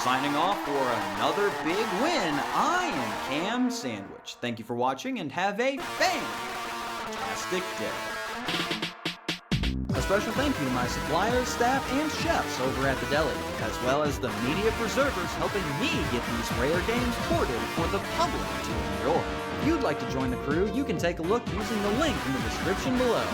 Signing off for another big win, I am Cam Sandwich. Thank you for watching and have a fantastic day. A special thank you to my suppliers, staff, and chefs over at the deli, as well as the media preservers helping me get these rare games ported for the public to enjoy. If you'd like to join the crew, you can take a look using the link in the description below.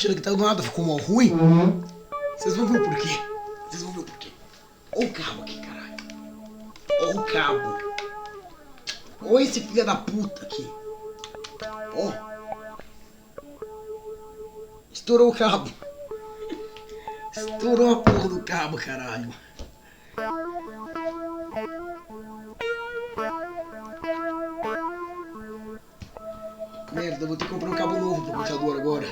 discutindo aqui, tá do nada, ficou mal ruim. Vocês vão ver o porquê. Vocês vão ver o porquê. Olha o cabo aqui, caralho. Olha o cabo. Olha esse filho da puta aqui. Ó. Estourou o cabo. Estourou a porra do cabo, caralho. Merda, eu vou ter que comprar um cabo novo pro computador agora.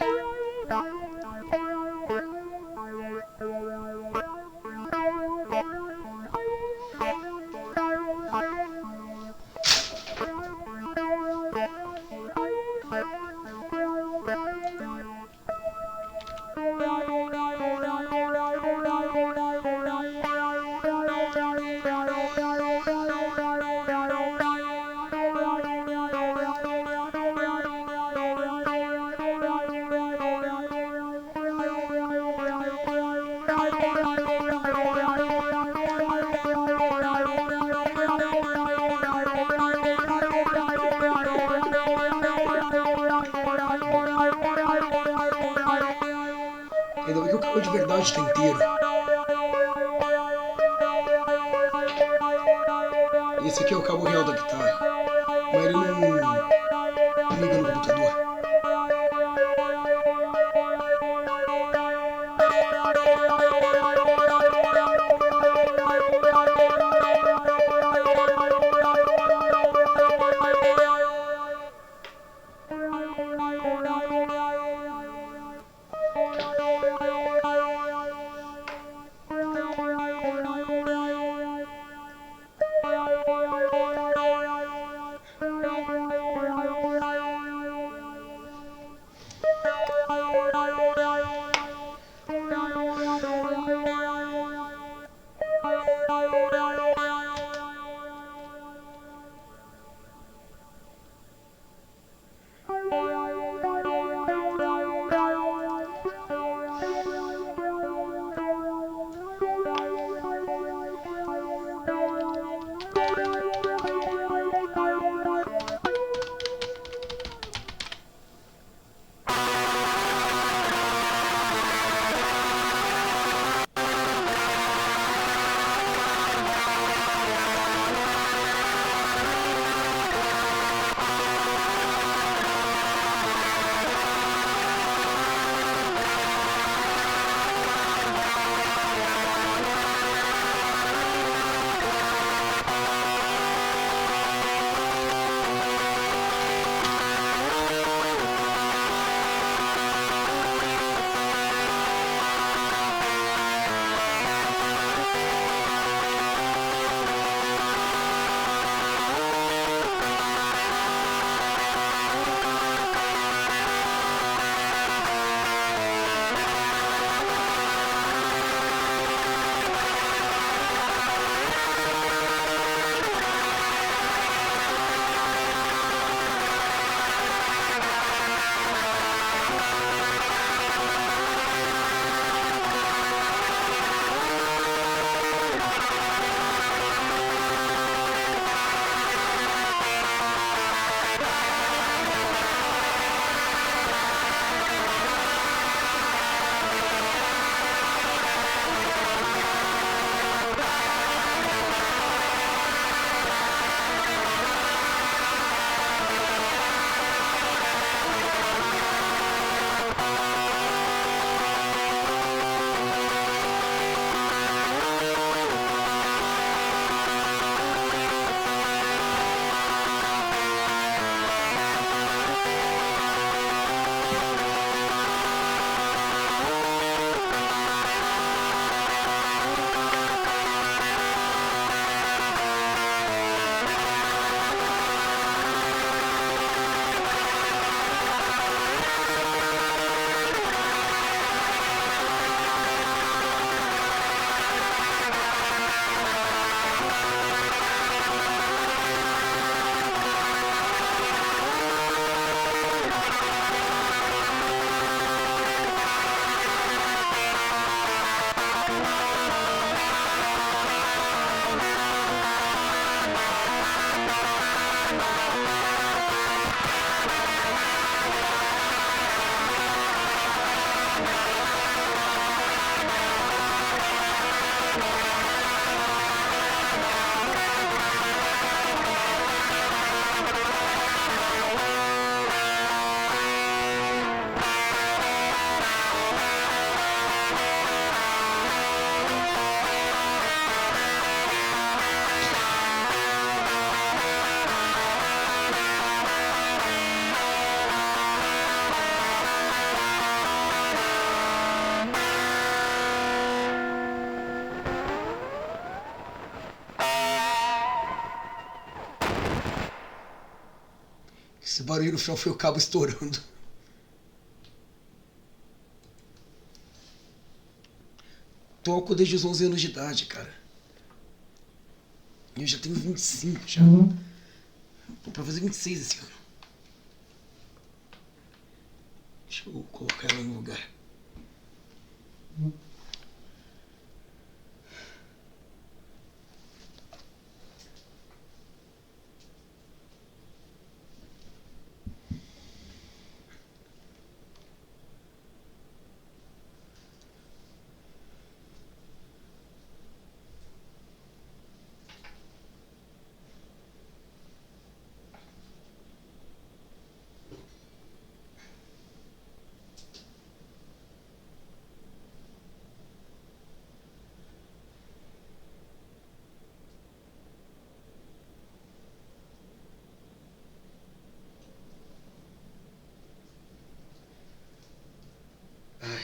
Ainda bem que o cabo de verdade tá inteiro. Esse aqui é o cabo real da guitarra. Mas ele não liga no computador. Esse barulho no final foi o cabo estourando. Toco desde os 11 anos de idade, cara. E eu já tenho 25 já. Tô pra fazer 26 esse ano. Deixa eu colocar ela no lugar. Ai.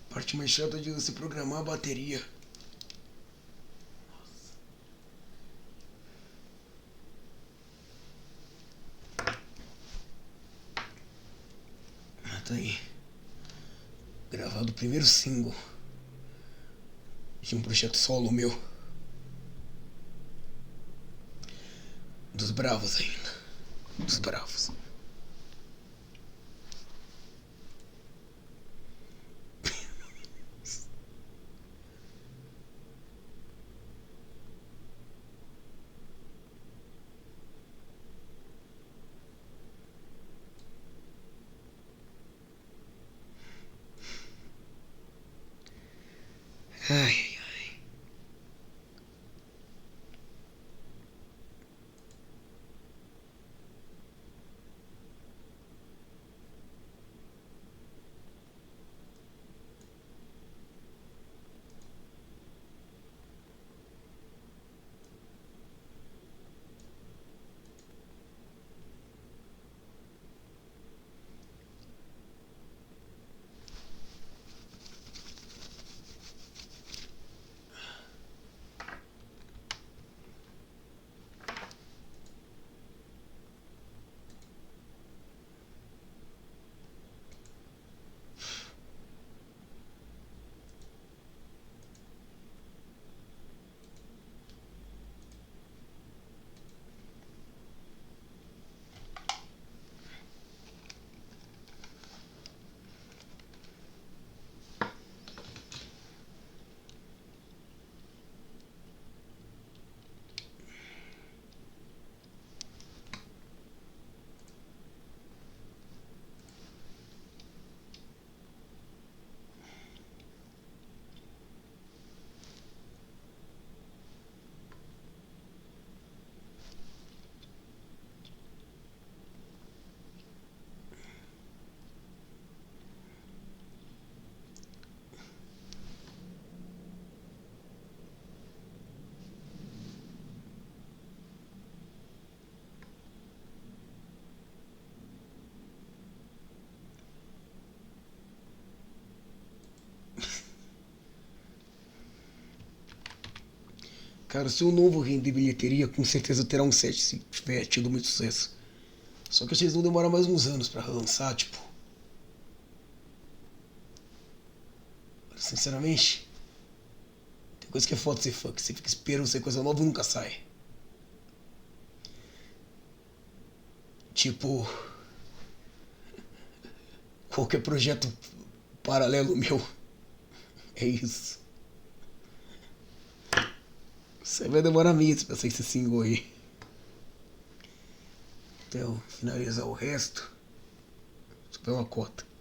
Parte mais chata de você programar a bateria. Tá aí. Gravado o primeiro single de um projeto solo meu. Dos bravos ainda. Dos bravos. Ai, ai. Cara, se o novo render bilheteria, com certeza terá um set se tiver tido muito sucesso. Só que vocês vão demorar mais uns anos pra relançar, tipo. Sinceramente, tem coisa que é foda ser fã, que você fica esperando ser coisa nova e nunca sai. Tipo. Qualquer projeto paralelo meu. É isso. Isso aí vai demorar meses pra sair esse single aí. Até eu finalizar o resto. Super uma cota.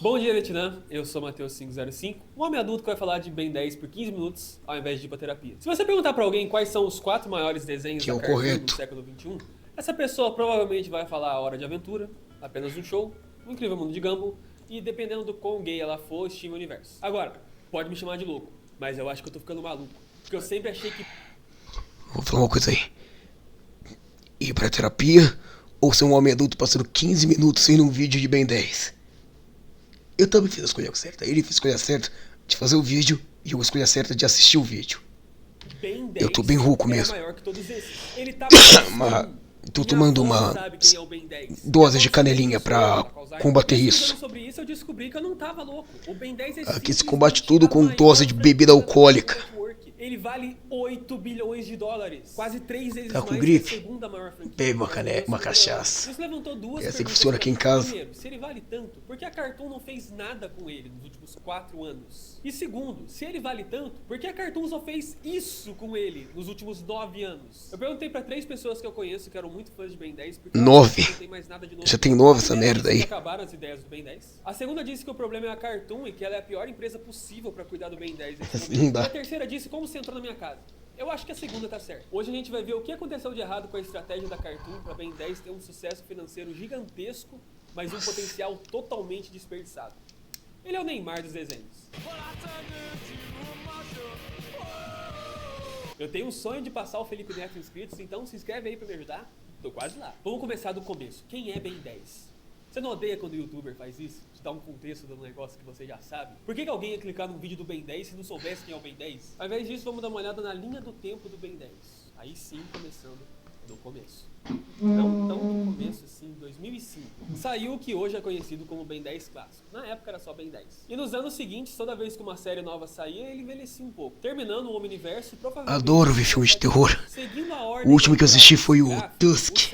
Bom dia, Vietnã. Eu sou Matheus 505, um homem adulto que vai falar de Ben 10 por 15 minutos ao invés de ir pra terapia. Se você perguntar pra alguém quais são os 4 maiores desenhos da Cartoon do século XXI, essa pessoa provavelmente vai falar A Hora de Aventura, Apenas um Show, O Incrível Mundo de Gumball e, dependendo do quão gay ela for, Steven Universe. Agora, pode me chamar de louco, mas eu acho que eu tô ficando maluco, porque eu sempre achei que... Vou falar uma coisa aí. Ir pra terapia ou ser um homem adulto passando 15 minutos sem um vídeo de Ben 10? Eu também fiz a escolha certa. Ele fez a escolha certa de fazer o vídeo e eu a escolha certa de assistir o vídeo. Ben 10 eu tô bem rouco mesmo. Maior que todos esses. Ele tá tô tomando uma dose de canelinha pra combater isso. Sobre isso eu descobri que eu não tava louco. O Ben 10 é aqui se combate tudo com dose de bebida alcoólica. Ele vale 8 bilhões de dólares. Quase 3 vezes tá com mais gripe? que a segunda maior franquia. Bebe uma cachaça. Isso levantou duas é assim que funciona aqui em casa. Primeiro, se ele vale tanto, por que a Cartoon não fez nada com ele nos últimos 4 anos? E segundo, se ele vale tanto, por que a Cartoon só fez isso com ele nos últimos 9 anos? Eu perguntei pra 3 pessoas que eu conheço que eram muito fãs de Ben 10. Porque 9? não tem mais nada de novo. Já tem 9 essa merda aí. Acabaram as ideias do Ben 10. A segunda disse que o problema é a Cartoon e que ela é a pior empresa possível pra cuidar do Ben 10. Não dá. A terceira disse como você entrou na minha casa. Eu acho que a segunda tá certa. Hoje a gente vai ver o que aconteceu de errado com a estratégia da Cartoon pra Ben 10 ter um sucesso financeiro gigantesco, mas um potencial totalmente desperdiçado. Ele é o Neymar dos desenhos. Eu tenho um sonho de passar o Felipe Neto inscritos, então se inscreve aí pra me ajudar. Tô quase lá. Vamos começar do começo. Quem é Ben 10? Você não odeia quando o youtuber faz isso? Te dá um contexto do negócio que você já sabe? Por que alguém ia clicar num vídeo do Ben 10 se não soubesse quem é o Ben 10? Ao invés disso, vamos dar uma olhada na linha do tempo do Ben 10. Aí sim, começando do começo. Não tão no começo assim, 2005. Saiu o que hoje é conhecido como Ben 10 clássico. Na época era só Ben 10. E nos anos seguintes, toda vez que uma série nova saía, ele envelhecia um pouco. Terminando o Omniverse, provavelmente... Adoro ver filmes de terror. O último que eu assisti foi o Tusk.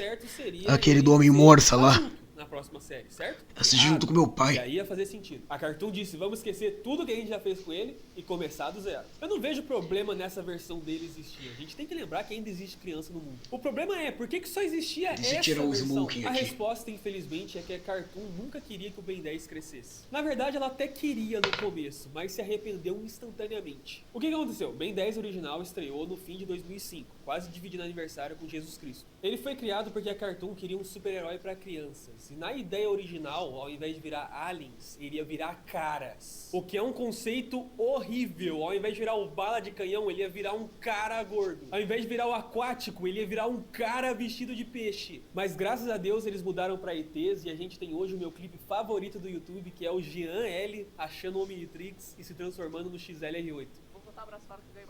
Aquele do Homem-Morsa lá. Na próxima série, certo? Assisti junto com meu pai. E aí ia fazer sentido. A Cartoon disse, vamos esquecer tudo que a gente já fez com ele e começar do zero. Eu não vejo problema nessa versão dele existir. A gente tem que lembrar que ainda existe criança no mundo. O problema é, por que só existia essa versão? A resposta, infelizmente, é que a Cartoon nunca queria que o Ben 10 crescesse. Na verdade, ela até queria no começo, mas se arrependeu instantaneamente. O que aconteceu? Ben 10 original estreou no fim de 2005, quase dividindo aniversário com Jesus Cristo. Ele foi criado porque a Cartoon queria um super-herói para crianças. E na ideia original, ao invés de virar aliens, iria virar caras. O que é um conceito horrível. Ao invés de virar o bala de canhão, ele ia virar um cara gordo. Ao invés de virar o aquático, ele ia virar um cara vestido de peixe. Mas graças a Deus eles mudaram pra ETs e a gente tem hoje o meu clipe favorito do YouTube, que é o Jean L achando o Omnitrix e se transformando no XLR8. Vou botar o abraço para que ganhe.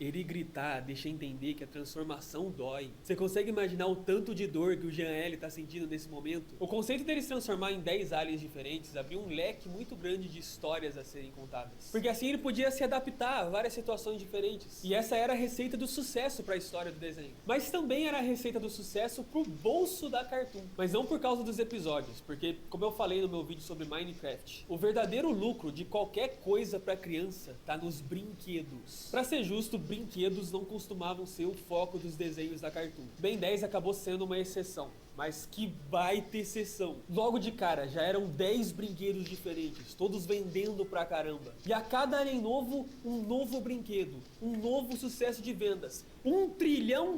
Ele gritar deixa entender que a transformação dói. Você consegue imaginar o tanto de dor que o Jean L tá sentindo nesse momento? O conceito dele se transformar em 10 aliens diferentes abriu um leque muito grande de histórias a serem contadas. Porque assim ele podia se adaptar a várias situações diferentes. E essa era a receita do sucesso para a história do desenho. Mas também era a receita do sucesso pro bolso da Cartoon. Mas não por causa dos episódios, porque como eu falei no meu vídeo sobre Minecraft, o verdadeiro lucro de qualquer coisa para criança tá nos brinquedos. Para ser justo, brinquedos não costumavam ser o foco dos desenhos da Cartoon. Ben 10 acabou sendo uma exceção. Mas que baita exceção. Logo de cara, já eram 10 brinquedos diferentes, todos vendendo pra caramba. E a cada alien novo, um novo brinquedo, um novo sucesso de vendas. $1 trilhão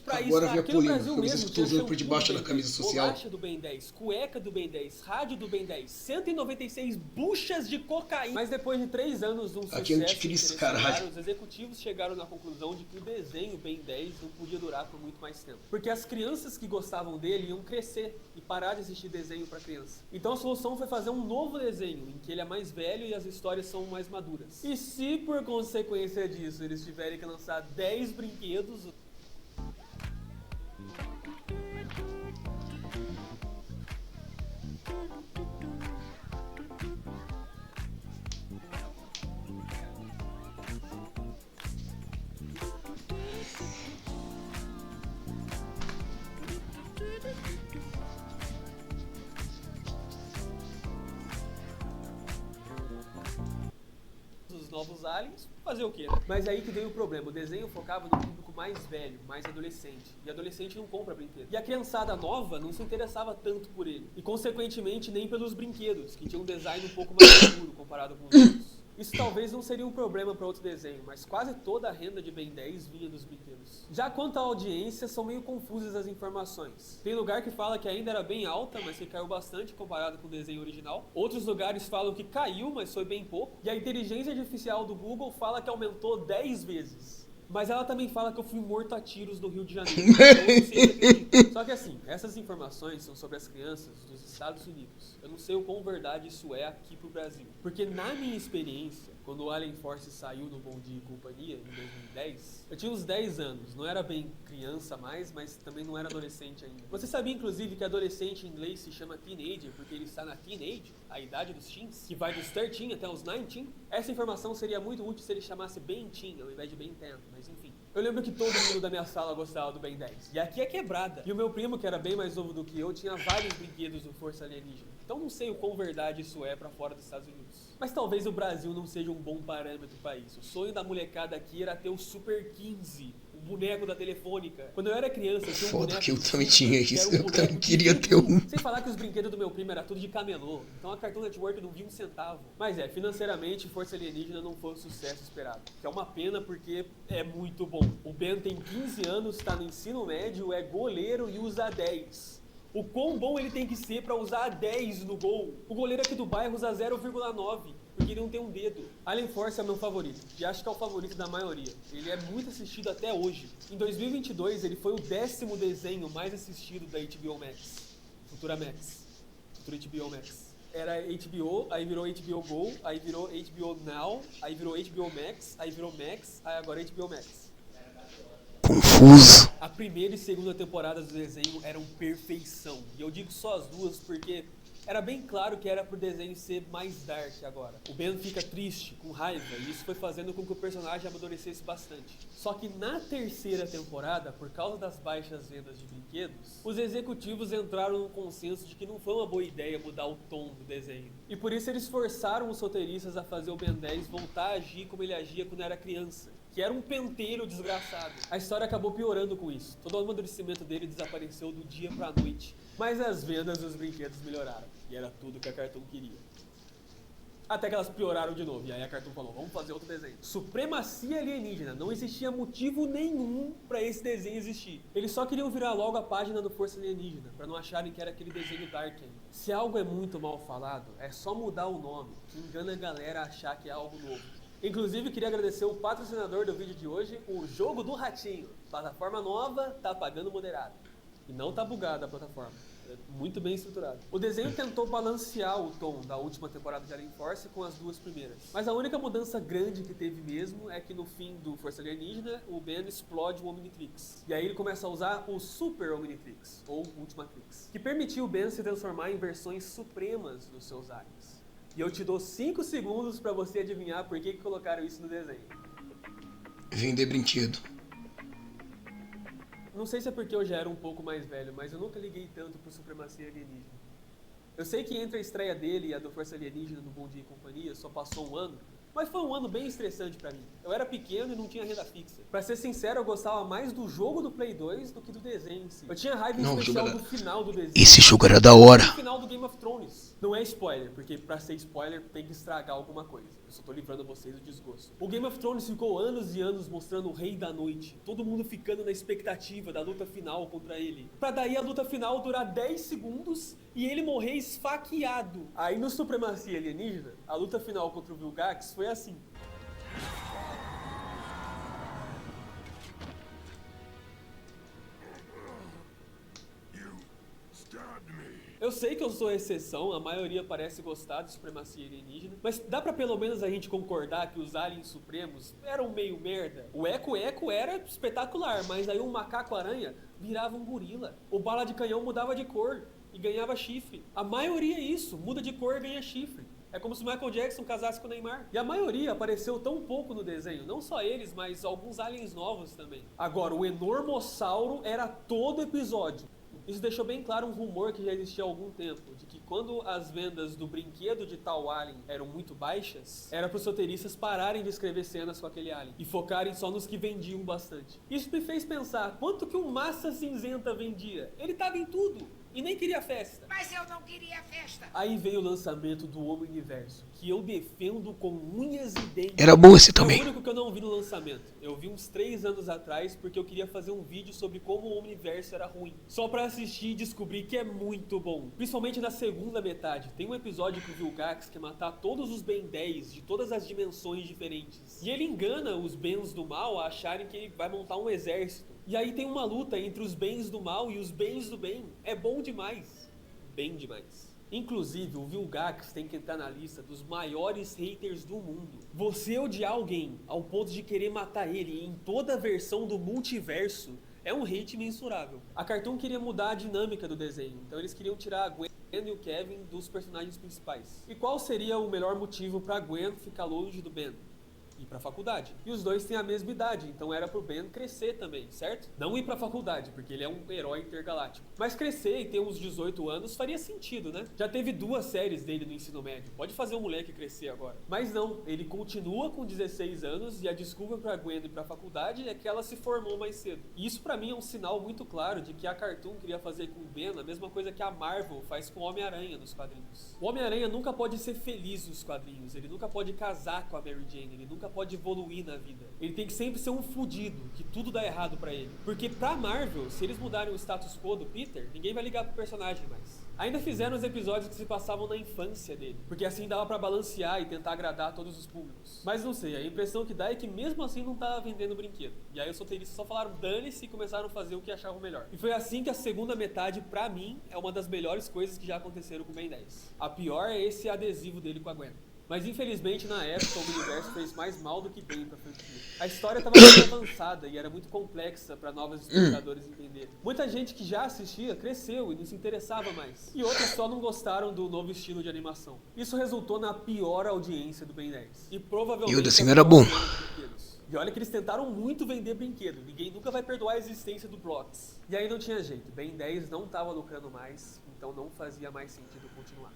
pra isso. Agora Aqui no Brasil mesmo, que estou usando por debaixo da camisa social. Bolacha do Ben 10, cueca do Ben 10, rádio do Ben 10, 196 buchas de cocaína. Mas depois de 3 anos de um sucesso, os executivos chegaram na conclusão de que o desenho Ben 10 não podia durar por muito mais tempo. Porque as crianças que gostavam dele iam crescer e parar de assistir desenho para criança. Então a solução foi fazer um novo desenho em que ele é mais velho e as histórias são mais maduras. E se por consequência disso eles tiverem que lançar 10 brinquedos, novos aliens, fazer o quê, né? Mas aí que veio o problema, o desenho focava no público mais velho, mais adolescente. E adolescente não compra brinquedo. E a criançada nova não se interessava tanto por ele. E consequentemente nem pelos brinquedos, que tinham um design um pouco mais seguro comparado com os outros. Isso talvez não seria um problema para outro desenho, mas quase toda a renda de Ben 10 vinha dos brinquedos. Já quanto à audiência, são meio confusas as informações. Tem lugar que fala que ainda era bem alta, mas que caiu bastante comparado com o desenho original. Outros lugares falam que caiu, mas foi bem pouco. E a inteligência artificial do Google fala que aumentou 10 vezes. Mas ela também fala que eu fui morto a tiros no Rio de Janeiro. Então eu não sei se acredito. Só que assim, essas informações são sobre as crianças dos Estados Unidos. Eu não sei o quão verdade isso é aqui pro Brasil. Porque na minha experiência, quando o Alien Force saiu no Bom Dia e Companhia, em 2010, eu tinha uns 10 anos. Não era bem criança mais, mas também não era adolescente ainda. Você sabia, inclusive, que adolescente em inglês se chama teenager, porque ele está na teenage, a idade dos teens, que vai dos 13 até os 19? Essa informação seria muito útil se ele chamasse Ben Teen, ao invés de Ben 10, mas enfim. Eu lembro que todo mundo da minha sala gostava do Ben 10. E aqui é quebrada. E o meu primo, que era bem mais novo do que eu, tinha vários brinquedos do Força Alienígena. Então não sei o quão verdade isso é pra fora dos Estados Unidos. Mas talvez o Brasil não seja um bom parâmetro para isso. O sonho da molecada aqui era ter o Super 15, o boneco da Telefônica. Quando eu era criança, eu tinha um Foda boneco que eu também tinha isso, eu também de queria ter um. Sem falar que os brinquedos do meu primo era tudo de camelô. Então a Cartoon Network não via um centavo. Mas financeiramente, Força Alienígena não foi o sucesso esperado. Que é uma pena porque é muito bom. O Ben tem 15 anos, tá no ensino médio, é goleiro e usa 10. O quão bom ele tem que ser pra usar 10 no gol. O goleiro aqui do bairro usa 0,9, porque ele não tem um dedo. Alien Force é meu favorito, e acho que é o favorito da maioria. Ele é muito assistido até hoje. Em 2022, ele foi o 10º desenho mais assistido da HBO Max. Futura HBO Max. Era HBO, aí virou HBO Go, aí virou HBO Now, aí virou HBO Max, aí virou Max, aí agora é HBO Max. Confuso. A primeira e segunda temporadas do desenho eram perfeição. E eu digo só as duas porque era bem claro que era pro desenho ser mais dark agora. O Ben fica triste, com raiva, e isso foi fazendo com que o personagem amadurecesse bastante. Só que na terceira temporada, por causa das baixas vendas de brinquedos, os executivos entraram num consenso de que não foi uma boa ideia mudar o tom do desenho. E por isso eles forçaram os roteiristas a fazer o Ben 10 voltar a agir como ele agia quando era criança, que era um penteiro desgraçado. A história acabou piorando com isso. Todo o amadurecimento dele desapareceu do dia pra noite. Mas as vendas dos brinquedos melhoraram. E era tudo que a Cartoon queria. Até que elas pioraram de novo. E aí a Cartoon falou, vamos fazer outro desenho. Supremacia Alienígena. Não existia motivo nenhum pra esse desenho existir. Eles só queriam virar logo a página do Força Alienígena, pra não acharem que era aquele desenho Dark. Se algo é muito mal falado, é só mudar o nome, que engana a galera a achar que é algo novo. Inclusive, queria agradecer o patrocinador do vídeo de hoje, o Jogo do Ratinho. Plataforma nova, tá pagando moderado. E não tá bugada a plataforma. É muito bem estruturado. O desenho tentou balancear o tom da última temporada de Alien Force com as duas primeiras. Mas a única mudança grande que teve mesmo é que no fim do Força Alienígena, o Ben explode o Omnitrix. E aí ele começa a usar o Super Omnitrix, ou Ultimatrix, que permitiu o Ben se transformar em versões supremas dos seus aliens. E eu te dou 5 segundos pra você adivinhar por que colocaram isso no desenho. Vender brinquedo. Não sei se é porque eu já era um pouco mais velho, mas eu nunca liguei tanto por Supremacia Alienígena. Eu sei que entre a estreia dele e a do Força Alienígena no Bom Dia e Companhia só passou um ano, mas foi um ano bem estressante pra mim. Eu era pequeno e não tinha renda fixa. Pra ser sincero, eu gostava mais do jogo do Play 2 do que do desenho em si. Eu tinha raiva especial do final do desenho. Esse jogo era da hora. No final do Game of Thrones. Não é spoiler, porque pra ser spoiler tem que estragar alguma coisa. Eu só tô livrando vocês do desgosto. O Game of Thrones ficou anos e anos mostrando o Rei da Noite. Todo mundo ficando na expectativa da luta final contra ele. Pra daí a luta final durar 10 segundos e ele morrer esfaqueado. Aí no Supremacia Alienígena, a luta final contra o Vilgax foi assim. Eu sei que eu sou exceção, a maioria parece gostar de Supremacia Alienígena, mas dá pra pelo menos a gente concordar que os aliens supremos eram meio merda. O Eco era espetacular, mas aí um macaco-aranha virava um gorila. O bala de canhão mudava de cor e ganhava chifre. A maioria é isso, muda de cor e ganha chifre. É como se o Michael Jackson casasse com o Neymar. E a maioria apareceu tão pouco no desenho. Não só eles, mas alguns aliens novos também. Agora, o Enormossauro era todo episódio. O Isso deixou bem claro um rumor que já existia há algum tempo, de que quando as vendas do brinquedo de tal alien eram muito baixas, era para os roteiristas pararem de escrever cenas com aquele alien e focarem só nos que vendiam bastante. Isso me fez pensar, quanto que um Massa Cinzenta vendia? Ele tava em tudo e nem queria festa. Mas eu não queria festa. Aí veio o lançamento do Omniverso, que eu defendo com unhas e dentes. Era bom esse também. É o único que eu não vi no lançamento. Eu vi uns 3 anos atrás porque eu queria fazer um vídeo sobre como o Omniverso era ruim. Só pra assistir e descobrir que é muito bom. Principalmente na segunda metade. Tem um episódio que o Vilgax quer matar todos os Ben 10 de todas as dimensões diferentes. E ele engana os Bens do mal a acharem que ele vai montar um exército. E aí tem uma luta entre os bens do mal e os bens do bem. É bom demais. Bem demais. Inclusive, o Vilgax tem que entrar na lista dos maiores haters do mundo. Você odiar alguém ao ponto de querer matar ele em toda a versão do multiverso é um hate mensurável. A Cartoon queria mudar a dinâmica do desenho, então eles queriam tirar a Gwen e o Kevin dos personagens principais. E qual seria o melhor motivo pra Gwen ficar longe do Ben? Ir pra faculdade. E os dois têm a mesma idade, então era pro Ben crescer também, certo? Não ir pra faculdade, porque ele é um herói intergaláctico. Mas crescer e ter uns 18 anos faria sentido, né? Já teve 2 séries dele no ensino médio. Pode fazer um moleque crescer agora. Mas não, ele continua com 16 anos e a desculpa pra Gwen ir pra faculdade é que ela se formou mais cedo. E isso pra mim é um sinal muito claro de que a Cartoon queria fazer com o Ben a mesma coisa que a Marvel faz com o Homem-Aranha nos quadrinhos. O Homem-Aranha nunca pode ser feliz nos quadrinhos, ele nunca pode casar com a Mary Jane, ele nunca pode evoluir na vida. Ele tem que sempre ser um fudido, que tudo dá errado pra ele. Porque pra Marvel, se eles mudarem o status quo do Peter, ninguém vai ligar pro personagem mais. Ainda fizeram os episódios que se passavam na infância dele, porque assim dava pra balancear e tentar agradar todos os públicos. Mas não sei, a impressão que dá é que mesmo assim não tava vendendo brinquedo. E aí os roteiristas só falaram dane-se e começaram a fazer o que achavam melhor. E foi assim que a segunda metade, pra mim, é uma das melhores coisas que já aconteceram com o Ben 10. A pior é esse adesivo dele com a Gwen. Mas infelizmente na época o universo fez mais mal do que bem pra franquia. A história estava muito avançada e era muito complexa para novos espectadores entenderem. Muita gente que já assistia cresceu e não se interessava mais. E outros só não gostaram do novo estilo de animação. Isso resultou na pior audiência do Ben 10. E provavelmente... E o desenho era bom. E olha que eles tentaram muito vender brinquedo. Ninguém nunca vai perdoar a existência do Brox. E aí não tinha jeito. Ben 10 não estava lucrando mais, então não fazia mais sentido continuar.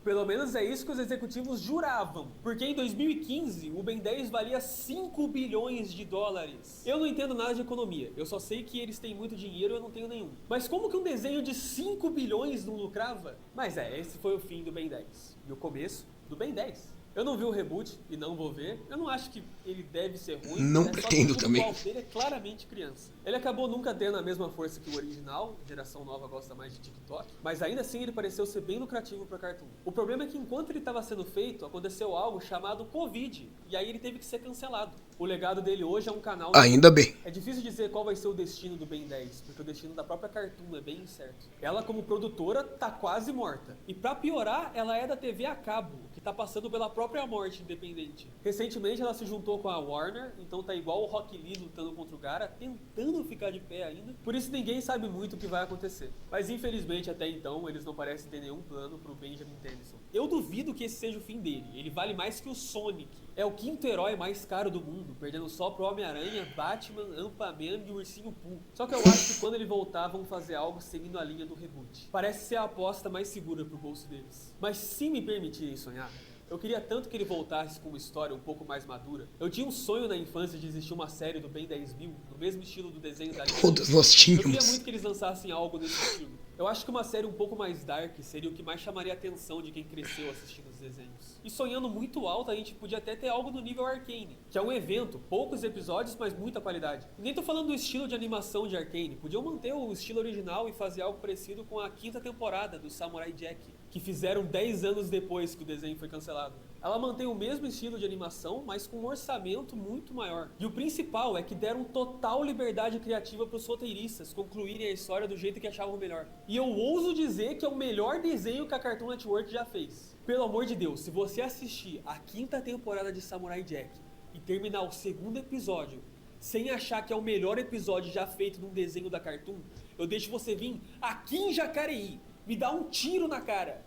Pelo menos é isso que os executivos juravam. Porque em 2015, o Ben 10 valia 5 bilhões de dólares. Eu não entendo nada de economia. Eu só sei que eles têm muito dinheiro e eu não tenho nenhum. Mas como que um desenho de 5 bilhões não lucrava? Mas esse foi o fim do Ben 10. E o começo do Ben 10. Eu não vi o reboot e não vou ver. Eu não acho que ele deve ser ruim. Não pretendo também. O dele é claramente criança. Ele acabou nunca tendo a mesma força que o original. A geração nova gosta mais de TikTok. Mas ainda assim ele pareceu ser bem lucrativo pra Cartoon. O problema é que enquanto ele estava sendo feito, aconteceu algo chamado Covid. E aí ele teve que ser cancelado. O legado dele hoje é um canal... Ainda bem. É difícil dizer qual vai ser o destino do Ben 10, porque o destino da própria Cartoon é bem incerto. Ela, como produtora, tá quase morta. E pra piorar, ela é da TV a cabo, que tá passando pela própria morte independente. Recentemente ela se juntou com a Warner, então tá igual o Rock Lee lutando contra o Gara, tentando ficar de pé ainda. Por isso ninguém sabe muito o que vai acontecer. Mas infelizmente até então eles não parecem ter nenhum plano pro Benjamin Tennyson. Eu duvido que esse seja o fim dele. Ele vale mais que o Sonic. É o 5º herói mais caro do mundo, perdendo só pro Homem-Aranha, Batman, Ant-Man e o Ursinho Pooh. Só que eu acho que quando ele voltar vão fazer algo seguindo a linha do reboot. Parece ser a aposta mais segura pro bolso deles. Mas se me permitirem sonhar, eu queria tanto que ele voltasse com uma história um pouco mais madura. Eu tinha um sonho na infância de existir uma série do Ben 10.000, no mesmo estilo do desenho da Liga. Todos nós tínhamos. Eu queria muito que eles lançassem algo nesse estilo. Eu acho que uma série um pouco mais dark seria o que mais chamaria a atenção de quem cresceu assistindo os desenhos. E sonhando muito alto, a gente podia até ter algo no nível Arcane, que é um evento, poucos episódios, mas muita qualidade. E nem tô falando do estilo de animação de Arcane, podiam manter o estilo original e fazer algo parecido com a 5ª temporada do Samurai Jack, que fizeram 10 anos depois que o desenho foi cancelado. Ela mantém o mesmo estilo de animação, mas com um orçamento muito maior. E o principal é que deram total liberdade criativa para os roteiristas concluírem a história do jeito que achavam melhor. E eu ouso dizer que é o melhor desenho que a Cartoon Network já fez. Pelo amor de Deus, se você assistir a 5ª temporada de Samurai Jack e terminar o 2º episódio sem achar que é o melhor episódio já feito num desenho da Cartoon, eu deixo você vir aqui em Jacareí, me dá um tiro na cara.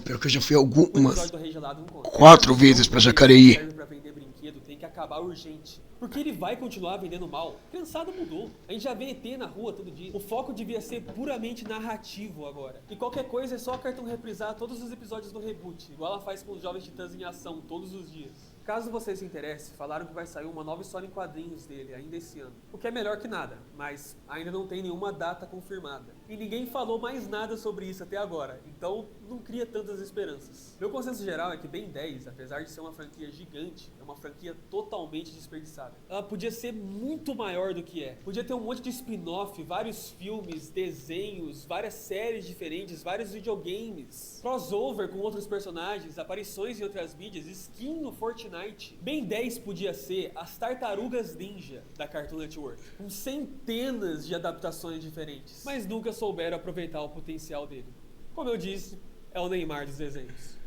Pior que eu já fui algumas 4 vezes pra Jacareí. brinquedo tem que acabar urgente. Porque ele vai continuar vendendo mal. A criançada mudou. A gente já vê ET na rua todo dia. O foco devia ser puramente narrativo agora. E qualquer coisa é só a Cartoon reprisar todos os episódios do reboot, igual ela faz com os Jovens Titãs em Ação todos os dias. Caso você se interesse, falaram que vai sair uma nova história em quadrinhos dele ainda esse ano. O que é melhor que nada, mas ainda não tem nenhuma data confirmada. E ninguém falou mais nada sobre isso até agora, então não cria tantas esperanças. Meu consenso geral é que Ben 10, apesar de ser uma franquia gigante, é uma franquia totalmente desperdiçada. Ela podia ser muito maior do que é. Podia ter um monte de spin-off, vários filmes, desenhos, várias séries diferentes, vários videogames, crossover com outros personagens, aparições em outras mídias, skin no Fortnite. Ben 10 podia ser as Tartarugas Ninja da Cartoon Network, com centenas de adaptações diferentes, mas nunca souberam aproveitar o potencial dele. Como eu disse, é o Neymar dos desenhos.